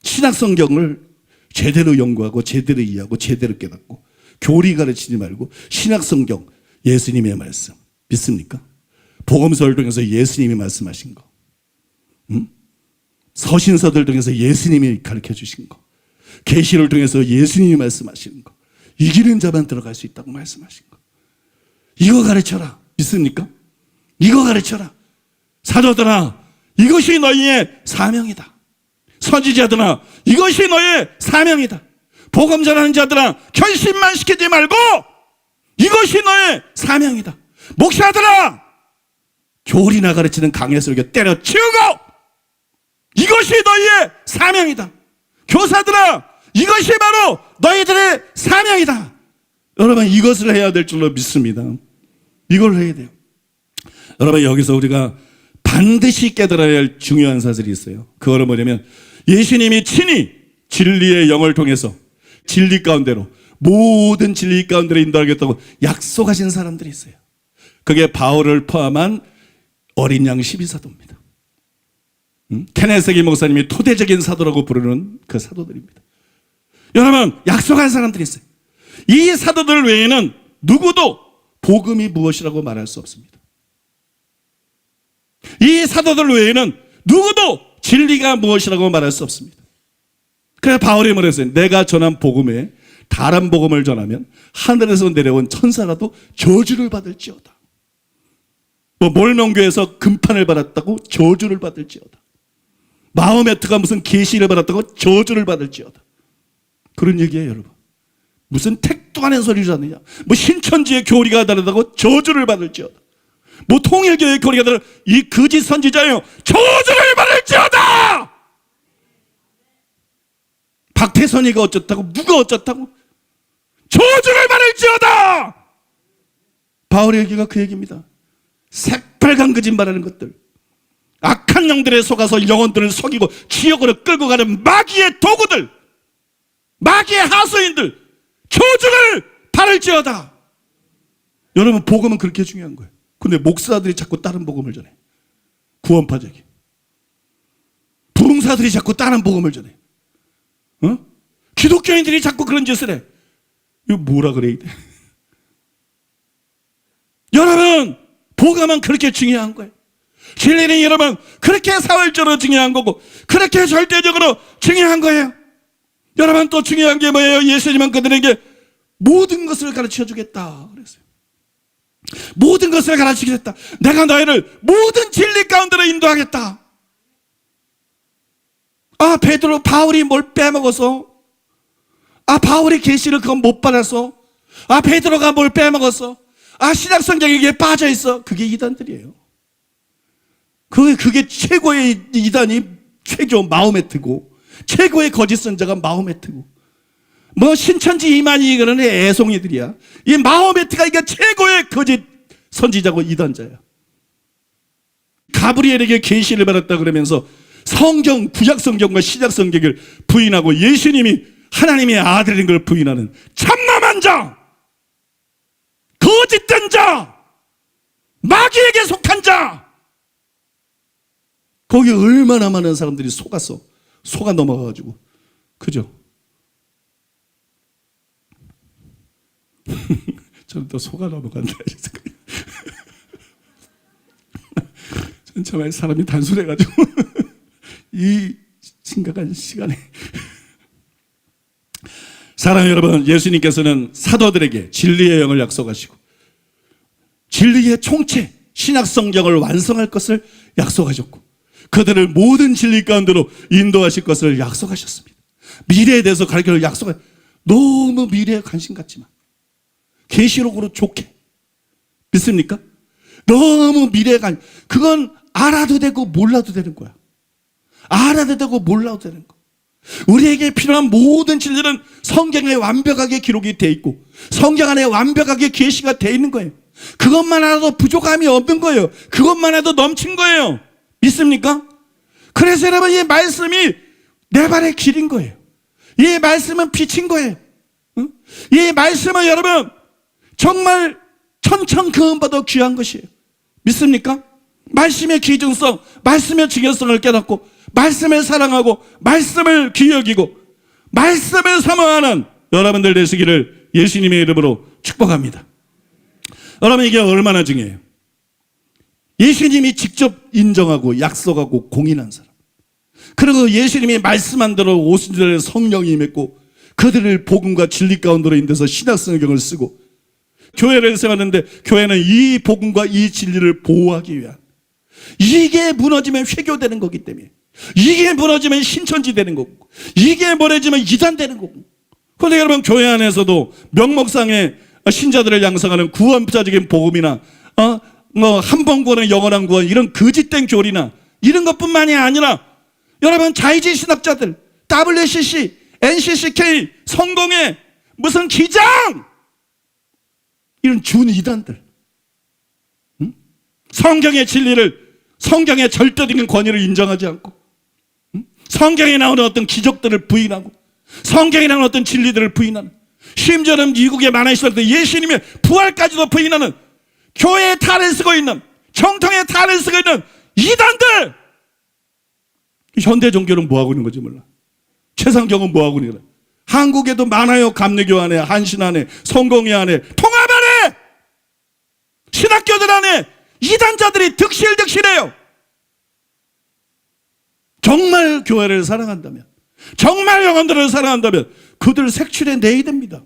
신약성경을 제대로 연구하고 제대로 이해하고 제대로 깨닫고, 교리 가르치지 말고 신약성경, 예수님의 말씀, 믿습니까? 복음서를 통해서 예수님이 말씀하신 거, 서신서들 통해서 예수님이 가르쳐 주신 거, 계시를 통해서 예수님이 말씀하시는 거, 이기는 자만 들어갈 수 있다고 말씀하신 거, 이거 가르쳐라. 믿습니까? 이거 가르쳐라. 사도들아, 이것이 너희의 사명이다. 선지자들아, 이것이 너의 사명이다. 복음 전하는 자들아, 결심만 시키지 말고 이것이 너의 사명이다. 목사들아, 교리나 가르치는 강의 설교 때려치우고 이것이 너희의 사명이다. 교사들아, 이것이 바로 너희들의 사명이다. 여러분, 이것을 해야 될 줄로 믿습니다. 이걸 해야 돼요. 여러분, 여기서 우리가 반드시 깨달아야 할 중요한 사실이 있어요. 그거는 뭐냐면, 예수님이 친히 진리의 영을 통해서 진리 가운데로, 모든 진리 가운데로 인도하겠다고 약속하신 사람들이 있어요. 그게 바울을 포함한 어린 양 12사도입니다. 케네세기 목사님이 토대적인 사도라고 부르는 그 사도들입니다. 여러분, 약속한 사람들이 있어요. 이 사도들 외에는 누구도 복음이 무엇이라고 말할 수 없습니다. 이 사도들 외에는 누구도 진리가 무엇이라고 말할 수 없습니다. 그래서 바울이 말했어요. 내가 전한 복음에 다른 복음을 전하면 하늘에서 내려온 천사라도 저주를 받을지어다. 뭐 몰명교에서 금판을 받았다고 저주를 받을지어다. 마호메트가 무슨 계시를 받았다고 저주를 받을지어다. 그런 얘기예요, 여러분. 무슨 택도 안 하는 소리를 하느냐. 뭐 신천지의 교리가 다르다고 저주를 받을지어다. 뭐 통일교의 교리가 다르다고 이 거짓 선지자예요. 저주를 받을지어다. 박태선이가 어쩌다고, 누가 어쩌다고, 저주를 받을지어다. 바울의 얘기가 그 얘기입니다. 새빨간 거짓말하는 것들, 악한 영들에 속아서 영혼들을 속이고 지옥으로 끌고 가는 마귀의 도구들, 마귀의 하수인들, 저주를 받을지어다. 여러분, 복음은 그렇게 중요한 거예요. 근데 목사들이 자꾸 다른 복음을 전해. 구원파적인 부흥사들이 자꾸 다른 복음을 전해. 기독교인들이 자꾸 그런 짓을 해. 이거 뭐라 그래? 여러분, 복음은 그렇게 중요한 거예요. 진리는 여러분 그렇게 사회적으로 중요한 거고, 그렇게 절대적으로 중요한 거예요. 여러분, 또 중요한 게 뭐예요? 예수님은 그들에게 모든 것을 가르쳐 주겠다 그랬어요. 모든 것을 가르쳐 주겠다. 내가 너희를 모든 진리 가운데로 인도하겠다. 아, 베드로, 바울이 뭘 빼먹어서? 아, 바울이 계시를 그건 못 받아서? 아, 베드로가 뭘 빼먹었어? 아, 신약 성경에 빠져 있어. 그게 이단들이에요. 그게 최고의 이단이 최고 마호메트고, 최고의 거짓 선자가 마호메트고, 뭐 신천지 이만희 그런 애송이들이야. 이 마호메트가 이게 최고의 거짓 선지자고 이단자야. 가브리엘에게 계시를 받았다 그러면서 성경, 구약 성경과 신약 성경을 부인하고 예수님이 하나님의 아들인 걸 부인하는 참남한 자, 거짓된 자, 마귀에게 속한 자, 거기 얼마나 많은 사람들이 속아 넘어가가지고, 그죠? 저는 또 속아 넘어간다. 전 정말 사람이 단순해가지고 이 심각한 시간에 사랑 여러분, 예수님께서는 사도들에게 진리의 영을 약속하시고 진리의 총체, 신약 성경을 완성할 것을 약속하셨고 그들을 모든 진리 가운데로 인도하실 것을 약속하셨습니다. 미래에 대해서 가르쳐를 너무 미래에 관심 갖지 마. 계시록으로 좋게 믿습니까? 너무 미래에 그건 알아도 되고 몰라도 되는 거야. 알아도 되고 몰라도 되는 거. 우리에게 필요한 모든 진리는 성경에 완벽하게 기록이 돼 있고 성경 안에 완벽하게 계시가 돼 있는 거예요. 그것만 알아도 부족함이 없는 거예요. 그것만 해도 넘친 거예요. 믿습니까? 그래서 여러분, 이 말씀이 내 발의 길인 거예요. 이 말씀은 빛인 거예요. 이 말씀은 여러분 정말 천천그음보다 귀한 것이에요. 믿습니까? 말씀의 기준성, 말씀의 중요성을 깨닫고 말씀을 사랑하고 말씀을 귀히 여기고 말씀을 사모하는 여러분들 되시기를 예수님의 이름으로 축복합니다. 여러분, 이게 얼마나 중요해요. 예수님이 직접 인정하고 약속하고 공인한 사람, 그리고 예수님이 말씀한 대로 오순절에 성령이 임했고 그들을 복음과 진리 가운데로 인도해서 신약 성경을 쓰고 교회를 세웠는데 교회는 이 복음과 이 진리를 보호하기 위한, 이게 무너지면 회교되는 거기 때문에, 이게 무너지면 신천지 되는 거고, 이게 무너지면 이단 되는 거고. 그런데 여러분, 교회 안에서도 명목상의 신자들을 양성하는 구원자적인 복음이나 한 번 구원은 영원한 구원, 이런 거짓된 교리나 이런 것뿐만이 아니라 여러분 자의지 신학자들, WCC, NCCK, 성공회, 무슨 기장, 이런 준이단들, 성경의 진리를, 성경의 절대적인 권위를 인정하지 않고, 성경에 나오는 어떤 기적들을 부인하고, 성경에 나오는 어떤 진리들을 부인하는, 심지어는 미국에 많아 있었던 예수님의 부활까지도 부인하는, 교회의 탈을 쓰고 있는, 정통의 탈을 쓰고 있는 이단들! 현대 종교는 뭐하고 있는 건지 몰라. 최상경은 뭐하고 있는 거야. 한국에도 많아요. 감리교 안에, 한신 안에, 성공회 안에, 통합 안에, 신학교들 안에 이단자들이 득실득실해요. 정말 교회를 사랑한다면, 정말 영혼들을 사랑한다면 그들 색출해내야 됩니다.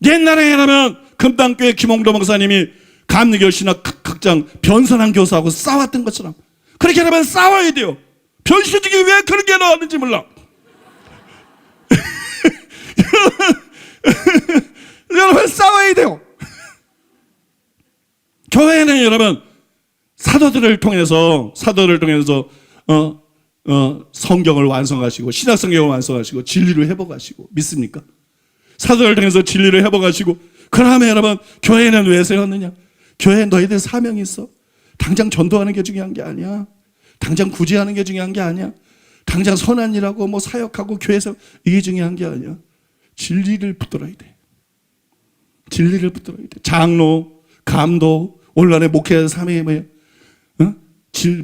옛날에라면 금방교회 김홍도 목사님이 감리교 신학 극장 변선한 교사하고 싸웠던 것처럼 그렇게 하면 싸워야 돼요. 변신중이 왜 그런 게 나왔는지 몰라. 여러분 싸워야 돼요. 교회는 여러분 사도들을 통해서 성경을 완성하시고 신약 성경을 완성하시고 진리를 회복하시고, 믿습니까? 사도를 통해서 진리를 회복하시고, 그러면 여러분 교회는 왜 세웠느냐? 교회에 너희들 사명이 있어. 당장 전도하는 게 중요한 게 아니야. 당장 구제하는 게 중요한 게 아니야. 당장 선한 일하고 뭐 사역하고 교회에서 이게 중요한 게 아니야. 진리를 붙들어야 돼. 진리를 붙들어야 돼. 장로, 감독, 온라인에 목회하는 사명이 뭐예요?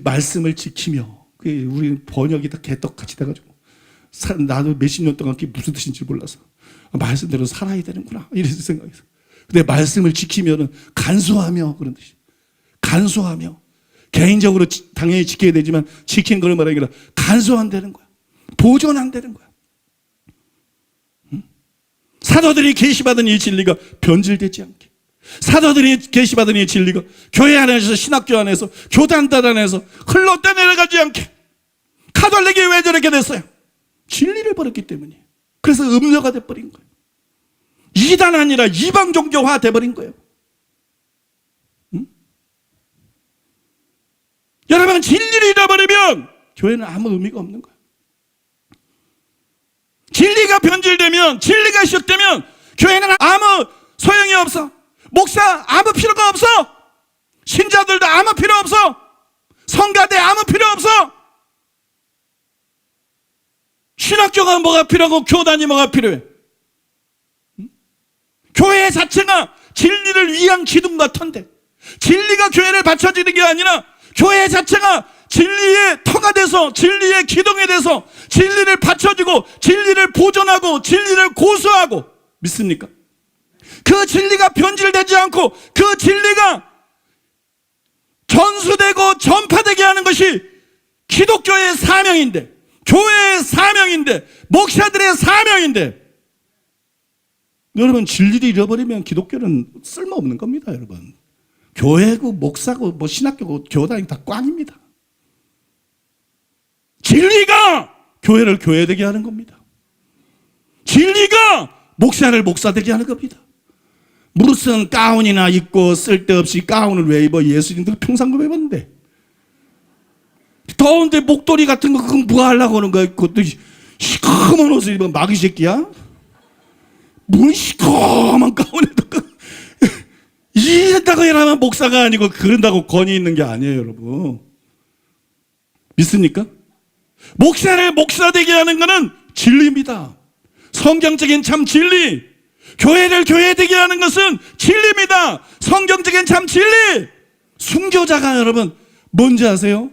말씀을 지키며. 우리 번역이 다 개떡같이 돼가지고 나도 몇십 년 동안 그게 무슨 뜻인지 몰라서 말씀대로 살아야 되는구나 이런 생각해서. 근데 말씀을 지키면은 간수하며, 그런 뜻이. 간수하며. 개인적으로 당연히 지켜야 되지만 지킨 걸 말하는 게 아니라 간수한다는 거야. 보존한다는 거야. 사도들이 계시받은 이 진리가 변질되지 않게, 사도들이 계시받은 이 진리가 교회 안에서, 신학교 안에서, 교단단 안에서 흘러 떠내려가지 않게. 카톨릭이 왜 저렇게 됐어요? 진리를 버렸기 때문이에요. 그래서 음녀가 돼버린 거예요. 이단 아니라 이방 종교화 돼버린 거예요. 여러분 진리를 잃어버리면 교회는 아무 의미가 없는 거예요. 진리가 변질되면, 진리가 시작되면 교회는 아무 소용이 없어. 목사 아무 필요가 없어. 신자들도 아무 필요 없어. 성가대 아무 필요 없어. 신학교가 뭐가 필요하고 교단이 뭐가 필요해? 교회 자체가 진리를 위한 기둥 같은데, 진리가 교회를 받쳐주는 게 아니라 교회 자체가 진리의 터가 돼서, 진리의 기둥이 돼서 진리를 받쳐주고 진리를 보존하고 진리를 고수하고, 믿습니까? 그 진리가 변질되지 않고 그 진리가 전수되고 전파되게 하는 것이 기독교의 사명인데, 교회의 사명인데, 목사들의 사명인데, 여러분 진리를 잃어버리면 기독교는 쓸모없는 겁니다. 여러분 교회고 목사고 뭐 신학교고 교단이 다 꽝입니다. 진리가 교회를 교회되게 하는 겁니다. 진리가 목사를 목사되게 하는 겁니다. 무슨 가운이나 입고 쓸데없이 가운을 왜 입어? 예수님들 평상금 입었는데. 더운데 목도리 같은 거 그건 뭐 하려고 하는 거야? 그것도 시커먼 옷을 입은 마귀 새끼야? 뭔 시커먼 가운에도 이랬다고 일하면 목사가 아니고 그런다고 권위 있는 게 아니에요, 여러분. 믿습니까? 목사를 목사되게 하는 것은 진리입니다. 성경적인 참 진리. 교회를 교회되게 하는 것은 진리입니다. 성경적인 참 진리. 순교자가 여러분 뭔지 아세요?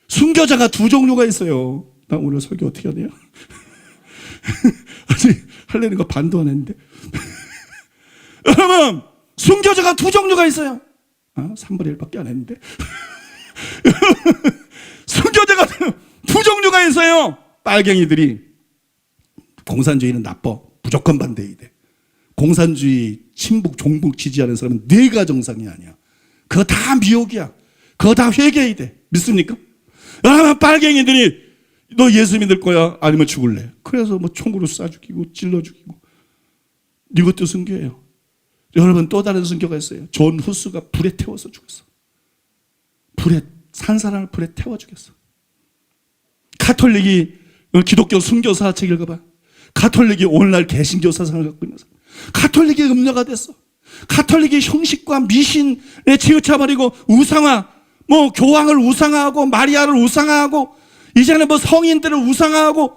순교자가 두 종류가 있어요. 나 오늘 설교 어떻게 하냐? 아직 하려는 거 반도 안 했는데. 여러분 순교자가 두 종류가 있어요. 3분의 1밖에 안 했는데. 순교자가 두 종류가 있어요. 빨갱이들이 공산주의는 나빠, 무조건 반대해야 돼. 공산주의, 친북, 종북 지지하는 사람은 뇌가 정상이 아니야. 그거 다 미혹이야. 그거 다 회개해야 돼. 믿습니까? 여러분 빨갱이들이 너 예수 믿을 거야? 아니면 죽을래? 그래서 뭐 총으로 쏴 죽이고 찔러 죽이고, 이것도 순교예요. 여러분, 또 다른 순교가 있어요. 존 후스가 불에 태워서 죽였어. 산 사람을 불에 태워 죽였어. 가톨릭이, 기독교 순교사 책 읽어봐. 가톨릭이 오늘날 개신교 사상을 갖고 있는 사람. 가톨릭이 음녀가 됐어. 가톨릭이 형식과 미신에 치우쳐버리고 우상화, 교황을 우상화하고 마리아를 우상화하고 이제는 성인들을 우상화하고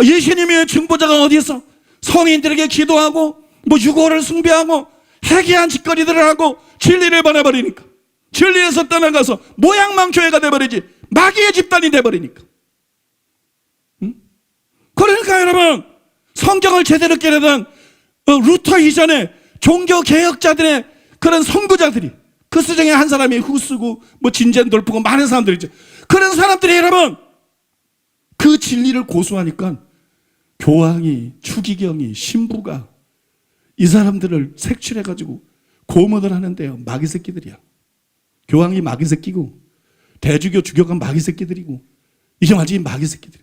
예수님의 증보자가 어디 있어? 성인들에게 기도하고 유고를 숭배하고 해괴한 짓거리들을 하고 진리를 버려버리니까, 진리에서 떠나가서 모양망교회가 돼버리지, 마귀의 집단이 돼버리니까. 그러니까 여러분, 성경을 제대로 깨려던 루터 이전에 종교개혁자들의 그런 선구자들이, 그 수중에 한 사람이 후스고 진젠돌프고 많은 사람들이 있죠. 그런 사람들이 여러분, 그 진리를 고수하니까 교황이, 추기경이, 신부가 이 사람들을 색출해가지고 고문을 하는데요. 마귀 새끼들이야. 교황이 마귀 새끼고, 대주교 주교가 마귀 새끼들이고, 이게 완전히 마귀 새끼들.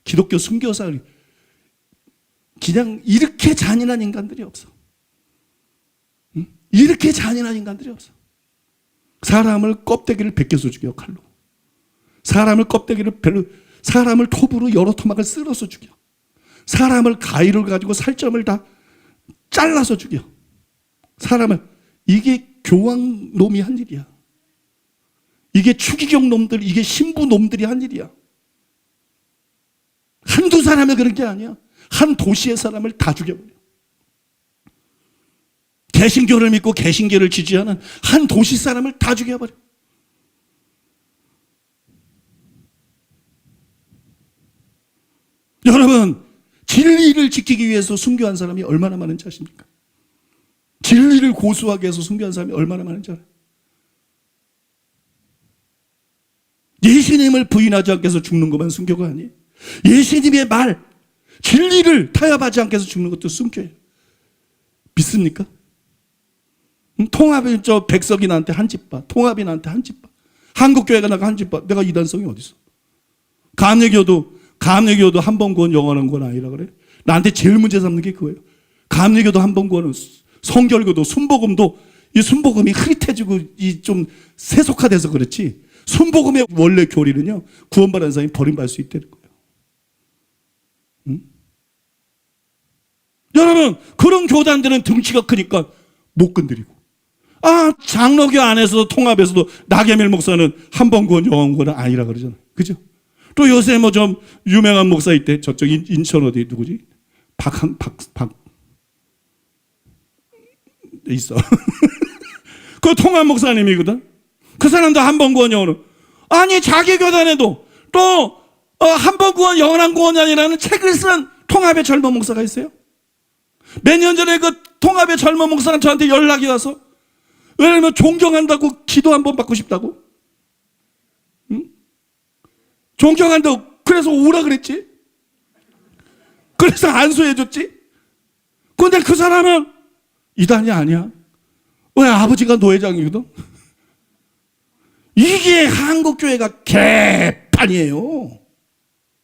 기독교 순교사를, 그냥 이렇게 잔인한 인간들이 없어. 응? 이렇게 잔인한 인간들이 없어. 사람을 껍데기를 벗겨서 죽여, 칼로. 사람을 톱으로 여러 토막을 쓸어서 죽여. 사람을 가위를 가지고 살점을 다 잘라서 죽여. 이게 교황 놈이 한 일이야. 이게 추기경 놈들, 이게 신부 놈들이 한 일이야. 한두 사람이 그런 게 아니야. 한 도시의 사람을 다 죽여버려. 개신교를 믿고 개신교를 지지하는 한 도시 사람을 다 죽여버려. 여러분, 진리를 지키기 위해서 순교한 사람이 얼마나 많은지 아십니까? 진리를 고수하기 위해서 순교한 사람이 얼마나 많은지 알아요? 예수님을 부인하지 않게 해서 죽는 것만 순교가 아니에요. 예수님의 말, 진리를 타협하지 않게 해서 죽는 것도 순교예요. 믿습니까? 통합이 백석이 나한테 한 집 봐. 통합이 나한테 한 집 봐. 한국교회가 나가 한 집 봐. 내가 이단성이 어디 있어? 감리교도 한 번 구원 영원한 건 아니라 그래. 나한테 제일 문제 삼는 게 그거예요. 감리교도 한 번 구원은, 성결교도, 순복음도, 이 순복음이 흐릿해지고 좀 세속화돼서 그렇지, 순복음의 원래 교리는요, 구원받은 사람이 버림받을 수 있다는 거예요. 응? 여러분, 그런 교단들은 등치가 크니까 못 건드리고, 장로교 안에서도 통합에서도 나계밀 목사는 한 번 구원 영원 구원은 아니라 그러잖아요. 그죠? 또 요새 좀 유명한 목사 있대. 저쪽 인천 어디 누구지? 있어. 그 통합 목사님이거든. 그 사람도 한 번 구원 영원은, 아니 자기 교단에도 또 한 번 구원 영원한 구원이 아니라는 책을 쓴 통합의 젊은 목사가 있어요. 몇 년 전에 그 통합의 젊은 목사는 저한테 연락이 와서, 왜냐면 존경한다고 기도 한번 받고 싶다고. 응? 존경한다고 그래서 오라 그랬지. 그래서 안수해줬지. 근데 그 사람은 이단이 아니야. 왜? 아버지가 노회장이거든. 이게 한국교회가 개판이에요.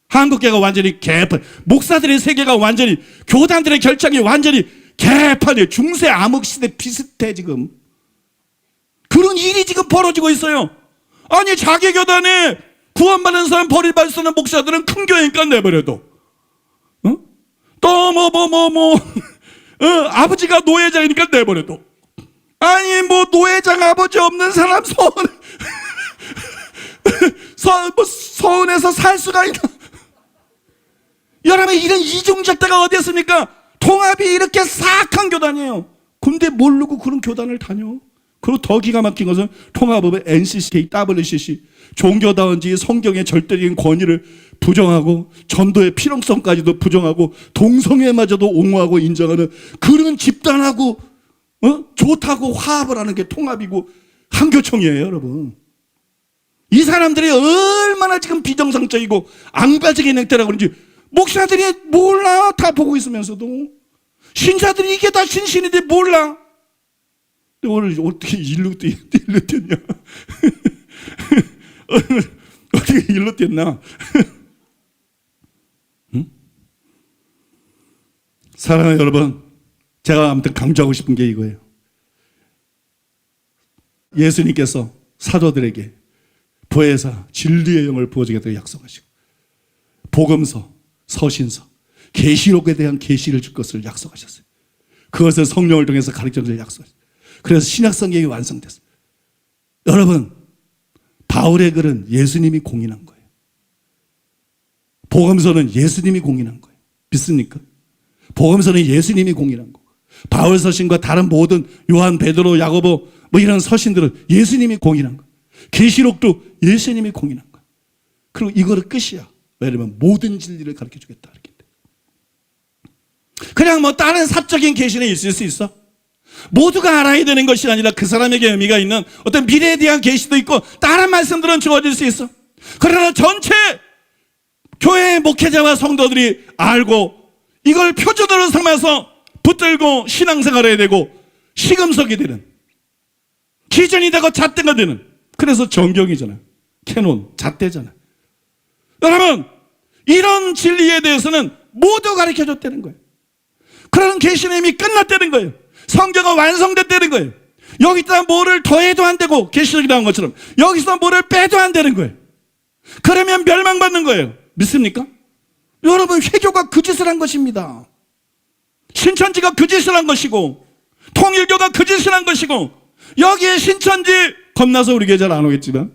한국교회가 완전히 개판. 목사들의 세계가 완전히, 교단들의 결정이 완전히 개판이에요. 중세 암흑시대 비슷해 지금. 그런 일이 지금 벌어지고 있어요. 아니 자기 교단에 구원받은 사람 버림받을 수 있는 목사들은 큰 교회니까 내버려도, 또 아버지가 노회장이니까 내버려도, 아니 노회장 아버지 없는 사람 서운해서 살 수가 있나? 여러분, 이런 이중잣대가 어디 있습니까? 통합이 이렇게 사악한 교단이에요. 근데 모르고 그런 교단을 다녀. 그리고 더 기가 막힌 것은 통합법의 NCC, WCC, 종교다운지 성경의 절대적인 권위를 부정하고 전도의 필요성까지도 부정하고 동성애마저도 옹호하고 인정하는 그런 집단하고 좋다고 화합을 하는 게 통합이고 한교총이에요, 여러분. 이 사람들이 얼마나 지금 비정상적이고 앙바적인 행태라고 그런지 목사들이 몰라. 다 보고 있으면서도 신자들이 이게 다 신신인데 몰라. 오늘 어떻게 일로 뛰었냐? 어떻게 일로 뛰었나? 응? 사랑하는 여러분, 제가 아무튼 강조하고 싶은 게 이거예요. 예수님께서 사도들에게 보혜사 진리의 영을 부어주겠다고 약속하시고 복음서, 서신서, 계시록에 대한 계시를 줄 것을 약속하셨어요. 그것을 성령을 통해서 가르쳐 줄 약속하셨어요. 그래서 신약 성경이 완성됐어요. 여러분, 바울의 글은 예수님이 공인한 거예요. 복음서는 예수님이 공인한 거예요. 믿습니까? 복음서는 예수님이 공인한 거고, 바울 서신과 다른 모든 요한, 베드로, 야고보 뭐 이런 서신들은 예수님이 공인한 거예요. 계시록도 예수님이 공인한 거예요. 그리고 이거를 끝이야. 왜냐면 모든 진리를 가르쳐 주겠다. 이렇게. 그냥 뭐 다른 사적인 계시는 있을 수 있어. 모두가 알아야 되는 것이 아니라 그 사람에게 의미가 있는 어떤 미래에 대한 계시도 있고 다른 말씀들은 주어질 수 있어. 그러나 전체 교회의 목회자와 성도들이 알고 이걸 표준으로 삼아서 붙들고 신앙생활을 해야 되고 시금석이 되는, 기준이 되고 잣대가 되는, 그래서 정경이잖아요. 캐논, 잣대잖아요. 여러분, 이런 진리에 대해서는 모두 가르쳐줬다는 거예요. 그런 계시는 이미 끝났다는 거예요. 성경은 완성됐다는 거예요. 여기다 뭐를 더해도 안 되고, 계시록이 나온 것처럼 여기서 뭐를 빼도 안 되는 거예요. 그러면 멸망받는 거예요. 믿습니까? 여러분, 회교가 그 짓을 한 것입니다. 신천지가 그 짓을 한 것이고, 통일교가 그 짓을 한 것이고, 여기에 신천지, 겁나서 우리 교회 잘 안 오겠지만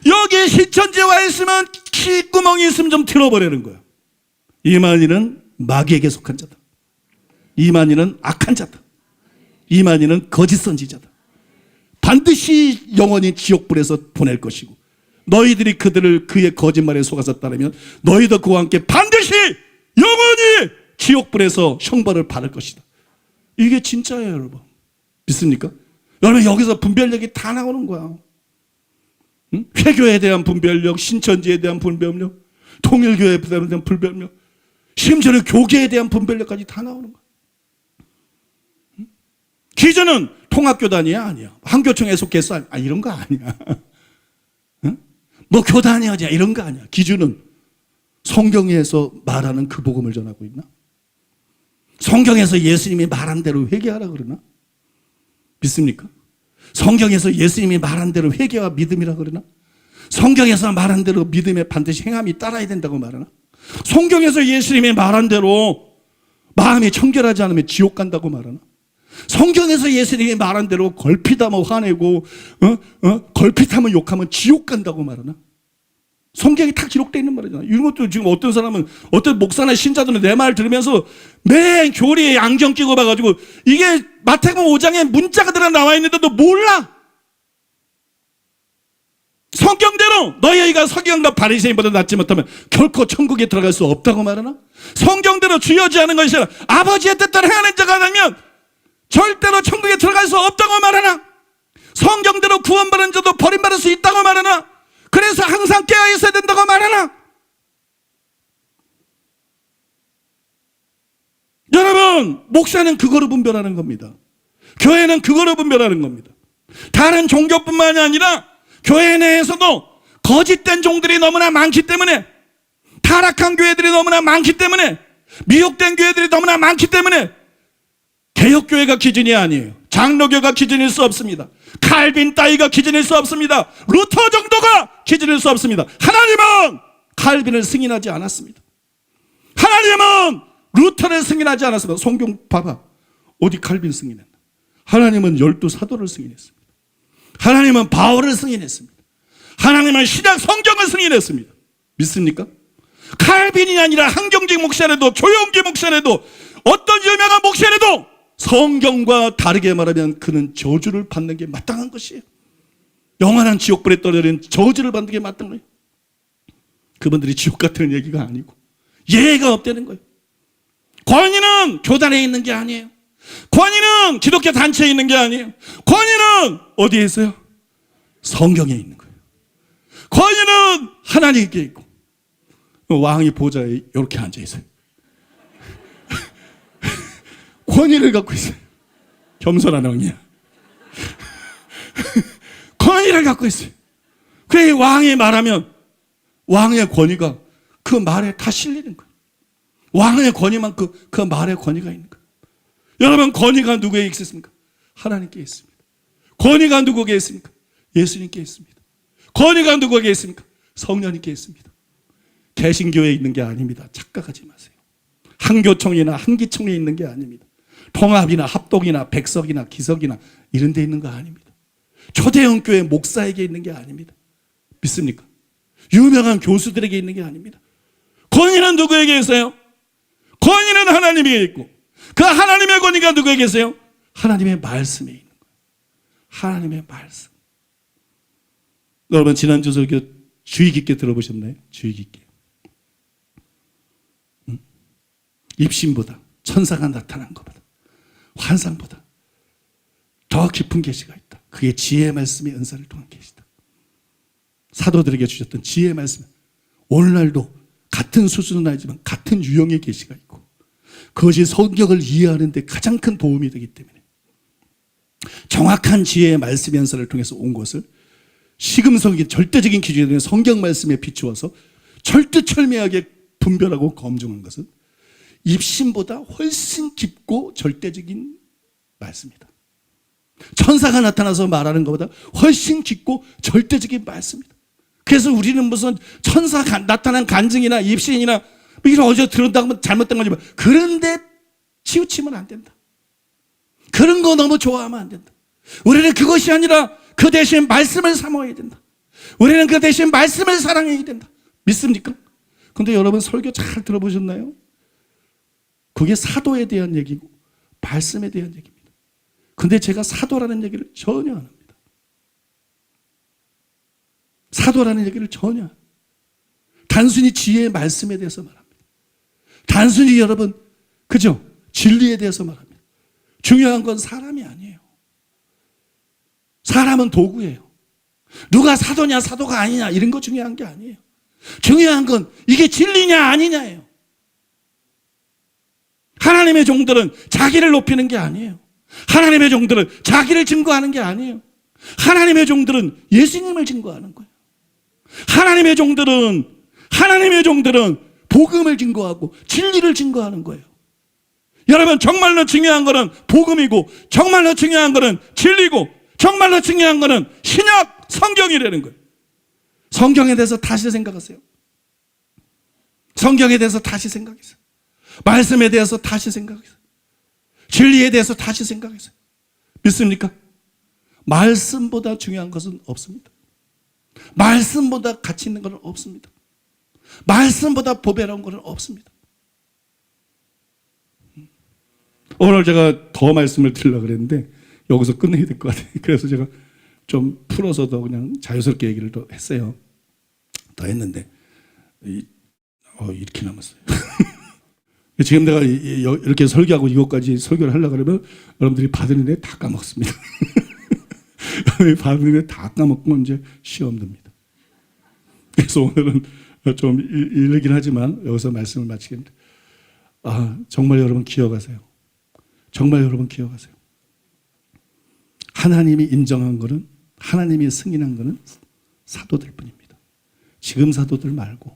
여기에 신천지에 와 있으면 귓구멍이 있으면 좀 틀어버리는 거예요. 이만희는 마귀에게 속한 자다. 이만희는 악한 자다. 이만희는 거짓 선지자다. 반드시 영원히 지옥불에서 보낼 것이고, 너희들이 그들을 그의 거짓말에 속아서 따르면 너희도 그와 함께 반드시 영원히 지옥불에서 형벌을 받을 것이다. 이게 진짜예요, 여러분. 믿습니까? 여러분, 여기서 분별력이 다 나오는 거야. 응? 회교에 대한 분별력, 신천지에 대한 분별력, 통일교에 대한 분별력, 심지어는 교계에 대한 분별력까지 다 나오는 거야. 응? 기준은 통합교단이야, 아니야. 한교총에 속했어, 이런 거 아니야. 응? 뭐 교단이야, 이런 거 아니야. 기준은 성경에서 말하는 그 복음을 전하고 있나? 성경에서 예수님이 말한 대로 회개하라 그러나? 믿습니까? 성경에서 예수님이 말한 대로 회개와 믿음이라 그러나? 성경에서 말한 대로 믿음에 반드시 행함이 따라야 된다고 말하나? 성경에서 예수님이 말한 대로 마음이 청결하지 않으면 지옥 간다고 말하나? 성경에서 예수님이 말한 대로 걸핏하면 화내고 걸핏하면 욕하면 지옥 간다고 말하나? 성경에 다 기록되어 있는 말이잖아. 이런 것도 지금 어떤 사람은, 어떤 목사나 신자들은 내 말 들으면서 맨 교리에 안경 끼고 봐가지고 이게 마태복음 5장에 문자가 들어 나와 있는데도 몰라. 성경대로 너희가 서기관과 바리새인보다 낫지 못하면 결코 천국에 들어갈 수 없다고 말하나? 성경대로 주여지 않은 것이 아니라 아버지의 뜻대로 행하는 자가 아니면 절대로 천국에 들어갈 수 없다고 말하나? 성경대로 구원받은 자도 버림받을 수 있다고 말하나? 그래서 항상 깨어 있어야 된다고 말하나? 여러분, 목사는 그거로 분별하는 겁니다. 교회는 그거로 분별하는 겁니다. 다른 종교뿐만이 아니라 교회 내에서도 거짓된 종들이 너무나 많기 때문에, 타락한 교회들이 너무나 많기 때문에, 미혹된 교회들이 너무나 많기 때문에 개혁교회가 기준이 아니에요. 장로교가 기준일 수 없습니다. 칼빈 따위가 기준일 수 없습니다. 루터 정도가 기준일 수 없습니다. 하나님은 칼빈을 승인하지 않았습니다. 하나님은 루터를 승인하지 않았습니다. 성경 봐봐. 어디 칼빈 승인했나? 하나님은 12사도를 승인했습니다. 하나님은 바울을 승인했습니다. 하나님은 신약 성경을 승인했습니다. 믿습니까? 칼빈이 아니라 한경직 목사라도, 조용기 목사라도, 어떤 유명한 목사라도 성경과 다르게 말하면 그는 저주를 받는 게 마땅한 것이에요. 영원한 지옥불에 떨어진 저주를 받는 게 마땅한 거예요. 그분들이 지옥 같은 얘기가 아니고 예가 없다는 거예요. 권위는 교단에 있는 게 아니에요. 권위는 기독교 단체에 있는 게 아니에요. 권위는 어디에 있어요? 성경에 있는 거예요. 권위는 하나님께 있고, 왕이 보좌에 이렇게 앉아 있어요. 권위를 갖고 있어요. 겸손한 왕이야. 권위를 갖고 있어요. 그래, 왕이 말하면 왕의 권위가 그 말에 다 실리는 거예요. 왕의 권위만 그 말에 권위가 있는 거예요. 여러분, 권위가 누구에게 있습니까? 하나님께 있습니다. 권위가 누구에게 있습니까? 예수님께 있습니다. 권위가 누구에게 있습니까? 성령님께 있습니다. 개신교에 있는 게 아닙니다. 착각하지 마세요. 한교총이나 한기총에 있는 게 아닙니다. 통합이나 합동이나 백석이나 기석이나 이런 데 있는 거 아닙니다. 초대형 교회 목사에게 있는 게 아닙니다. 믿습니까? 유명한 교수들에게 있는 게 아닙니다. 권위는 누구에게 있어요? 권위는 하나님에게 있고, 그 하나님의 권위가 누구에게 있어요? 하나님의 말씀에 있는 거예요. 하나님의 말씀. 여러분 지난주 설교 주의 깊게 들어보셨나요? 주의 깊게. 입신보다, 천사가 나타난 것보다, 환상보다 더 깊은 계시가 있다. 그게 지혜의 말씀의 은사를 통한 계시다. 사도들에게 주셨던 지혜의 말씀, 오늘날도 같은 수준은 아니지만 같은 유형의 계시가 있고, 그것이 성경을 이해하는 데 가장 큰 도움이 되기 때문에 정확한 지혜의 말씀의 은사를 통해서 온 것을 시금석이 절대적인 기준이 되는 성경 말씀에 비추어서 철두철미하게 분별하고 검증한 것은 입신보다 훨씬 깊고 절대적인 말씀이다. 천사가 나타나서 말하는 것보다 훨씬 깊고 절대적인 말씀이다. 그래서 우리는 무슨 천사가 나타난 간증이나 입신이나 이런 어제 들었다고 잘못된 거지만 그런데 치우치면 안 된다. 그런 거 너무 좋아하면 안 된다. 우리는 그것이 아니라 그 대신 말씀을 사모해야 된다. 우리는 그 대신 말씀을 사랑해야 된다. 믿습니까? 근데 여러분 설교 잘 들어보셨나요? 그게 사도에 대한 얘기고 말씀에 대한 얘기입니다. 근데 제가 사도라는 얘기를 전혀 안 합니다. 사도라는 얘기를 전혀 안 합니다. 단순히 지혜의 말씀에 대해서 말합니다. 단순히 여러분, 그죠? 진리에 대해서 말합니다. 중요한 건 사람이 아니에요. 사람은 도구예요. 누가 사도냐 사도가 아니냐 이런 거 중요한 게 아니에요. 중요한 건 이게 진리냐 아니냐예요. 하나님의 종들은 자기를 높이는 게 아니에요. 하나님의 종들은 자기를 증거하는 게 아니에요. 하나님의 종들은 예수님을 증거하는 거예요. 하나님의 종들은 복음을 증거하고 진리를 증거하는 거예요. 여러분 정말로 중요한 거는 복음이고, 정말로 중요한 거는 진리고, 정말로 중요한 거는 신약 성경이라는 거예요. 성경에 대해서 다시 생각하세요. 성경에 대해서 다시 생각하세요. 말씀에 대해서 다시 생각하세요. 진리에 대해서 다시 생각하세요. 믿습니까? 말씀보다 중요한 것은 없습니다. 말씀보다 가치 있는 것은 없습니다. 말씀보다 보배로운 것은 없습니다. 오늘 제가 더 말씀을 드리려고 그랬는데 여기서 끝내야 될 것 같아요. 그래서 제가 좀 풀어서도 그냥 자유스럽게 얘기를 더 했어요. 더 했는데 이렇게 남았어요. 지금 내가 이렇게 설교하고 이것까지 설교를 하려고 그러면 여러분들이 받은 애 다 까먹습니다. 받은 애 다 까먹고 이제 시험 듭니다. 그래서 오늘은 좀 일르긴 하지만 여기서 말씀을 마치겠습니다. 정말 여러분 기억하세요. 정말 여러분 기억하세요. 하나님이 인정한 거는, 하나님이 승인한 거는 사도들 뿐입니다. 지금 사도들 말고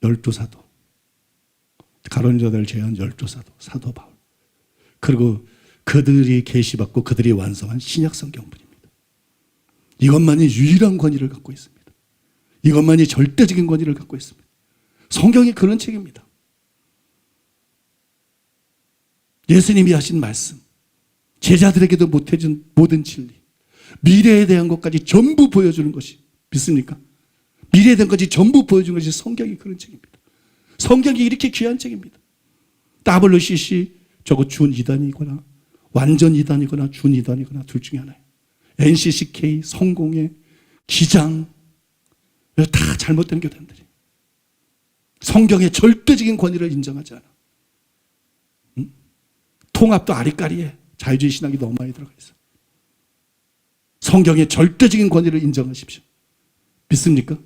12사도, 가론유다를 제외한 12사도, 사도 바울, 그리고 그들이 계시받고 그들이 완성한 신약 성경뿐입니다. 이것만이 유일한 권위를 갖고 있습니다. 이것만이 절대적인 권위를 갖고 있습니다. 성경이 그런 책입니다. 예수님이 하신 말씀, 제자들에게도 못해준 모든 진리, 미래에 대한 것까지 전부 보여주는 것이, 믿습니까? 미래에 대한 것이 전부 보여주는 것이 성경이 그런 책입니다. 성경이 이렇게 귀한 책입니다. WCC 저거 준 이단이거나 완전 이단이거나 준 이단이거나 둘 중에 하나예요. NCCK, 성공회, 기장, 다 잘못된 교단들이 성경의 절대적인 권위를 인정하지 않아. 통합도 아리까리에 자유주의 신학이 너무 많이 들어가 있어. 성경의 절대적인 권위를 인정하십시오. 믿습니까?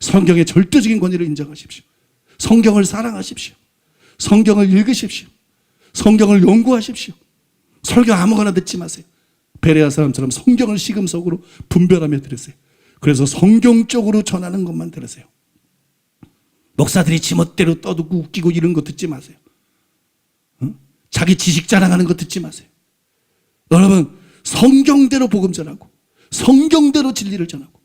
성경의 절대적인 권위를 인정하십시오. 성경을 사랑하십시오. 성경을 읽으십시오. 성경을 연구하십시오. 설교 아무거나 듣지 마세요. 베레아 사람처럼 성경을 시금석으로 분별하며 들으세요. 그래서 성경적으로 전하는 것만 들으세요. 목사들이 지멋대로 떠들고 웃기고 이런 거 듣지 마세요. 자기 지식 자랑하는 거 듣지 마세요. 여러분, 성경대로 복음 전하고 성경대로 진리를 전하고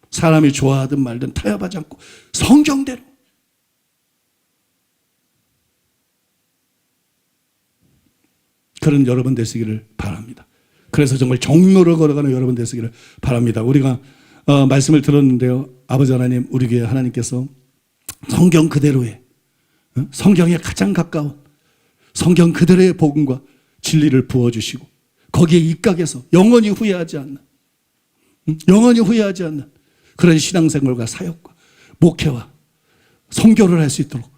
사람이 좋아하든 말든 타협하지 않고 성경대로. 그런 여러분 되시기를 바랍니다. 그래서 정말 정로로 걸어가는 여러분 되시기를 바랍니다. 우리가 말씀을 들었는데요. 아버지 하나님, 우리 교회 하나님께서 성경 그대로의, 성경에 가장 가까운 성경 그대로의 복음과 진리를 부어주시고 거기에 입각해서 영원히 후회하지 않는 그런 신앙생활과 사역과 목회와 선교를 할 수 있도록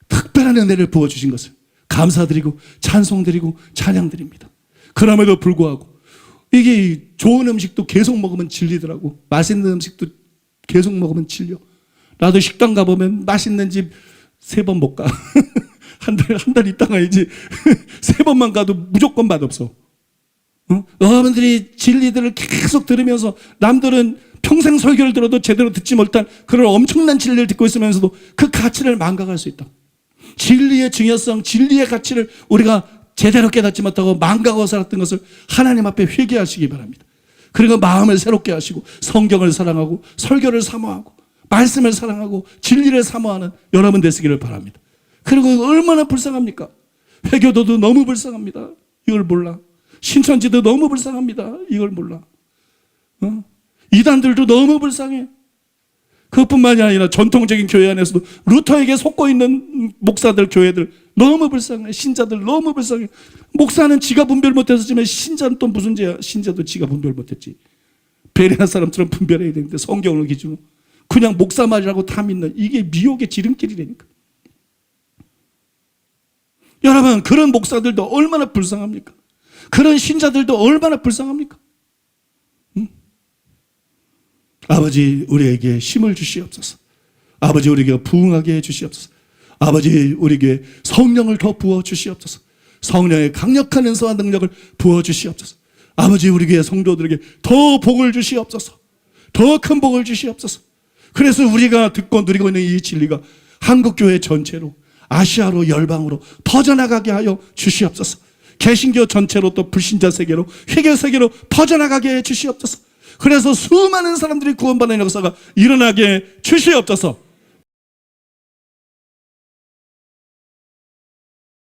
특별한 은혜를 부어주신 것을 감사드리고 찬송드리고 찬양드립니다. 그럼에도 불구하고 이게 좋은 음식도 계속 먹으면 질리더라고. 맛있는 음식도 계속 먹으면 질려. 나도 식당 가보면 맛있는 집 3번 못 가. 한 달 있다가 이제 3번만 가도 무조건 맛없어. 여러분들이 진리들을 계속 들으면서 남들은 평생 설교를 들어도 제대로 듣지 못한 그런 엄청난 진리를 듣고 있으면서도 그 가치를 망각할 수 있다. 진리의 중요성, 진리의 가치를 우리가 제대로 깨닫지 못하고 망각하고 살았던 것을 하나님 앞에 회개하시기 바랍니다. 그리고 마음을 새롭게 하시고 성경을 사랑하고 설교를 사모하고 말씀을 사랑하고 진리를 사모하는 여러분 되시기를 바랍니다. 그리고 얼마나 불쌍합니까? 회교도도 너무 불쌍합니다. 이걸 몰라. 신천지도 너무 불쌍합니다. 이걸 몰라. 이단들도 너무 불쌍해. 그것뿐만이 아니라 전통적인 교회 안에서도 루터에게 속고 있는 목사들, 교회들 너무 불쌍해. 신자들 너무 불쌍해. 목사는 지가 분별 못했었지만 신자는 또 무슨 죄야. 신자도 지가 분별 못했지. 베레아 사람처럼 분별해야 되는데 성경을 기준으로 그냥 목사 말이라고 다 믿는 이게 미혹의 지름길이라니까. 여러분, 그런 목사들도 얼마나 불쌍합니까? 그런 신자들도 얼마나 불쌍합니까? 아버지, 우리에게 힘을 주시옵소서. 아버지, 우리에게 부응하게 해 주시옵소서. 아버지, 우리에게 성령을 더 부어 주시옵소서. 성령의 강력한 은사와 능력을 부어 주시옵소서. 아버지, 우리 교회 성도들에게 더 복을 주시옵소서. 더 큰 복을 주시옵소서. 그래서 우리가 듣고 누리고 있는 이 진리가 한국교회 전체로, 아시아로, 열방으로 퍼져나가게 하여 주시옵소서. 개신교 전체로, 또 불신자 세계로, 회개 세계로 퍼져나가게 해 주시옵소서. 그래서 수많은 사람들이 구원받는 역사가 일어나게 해 주시옵소서.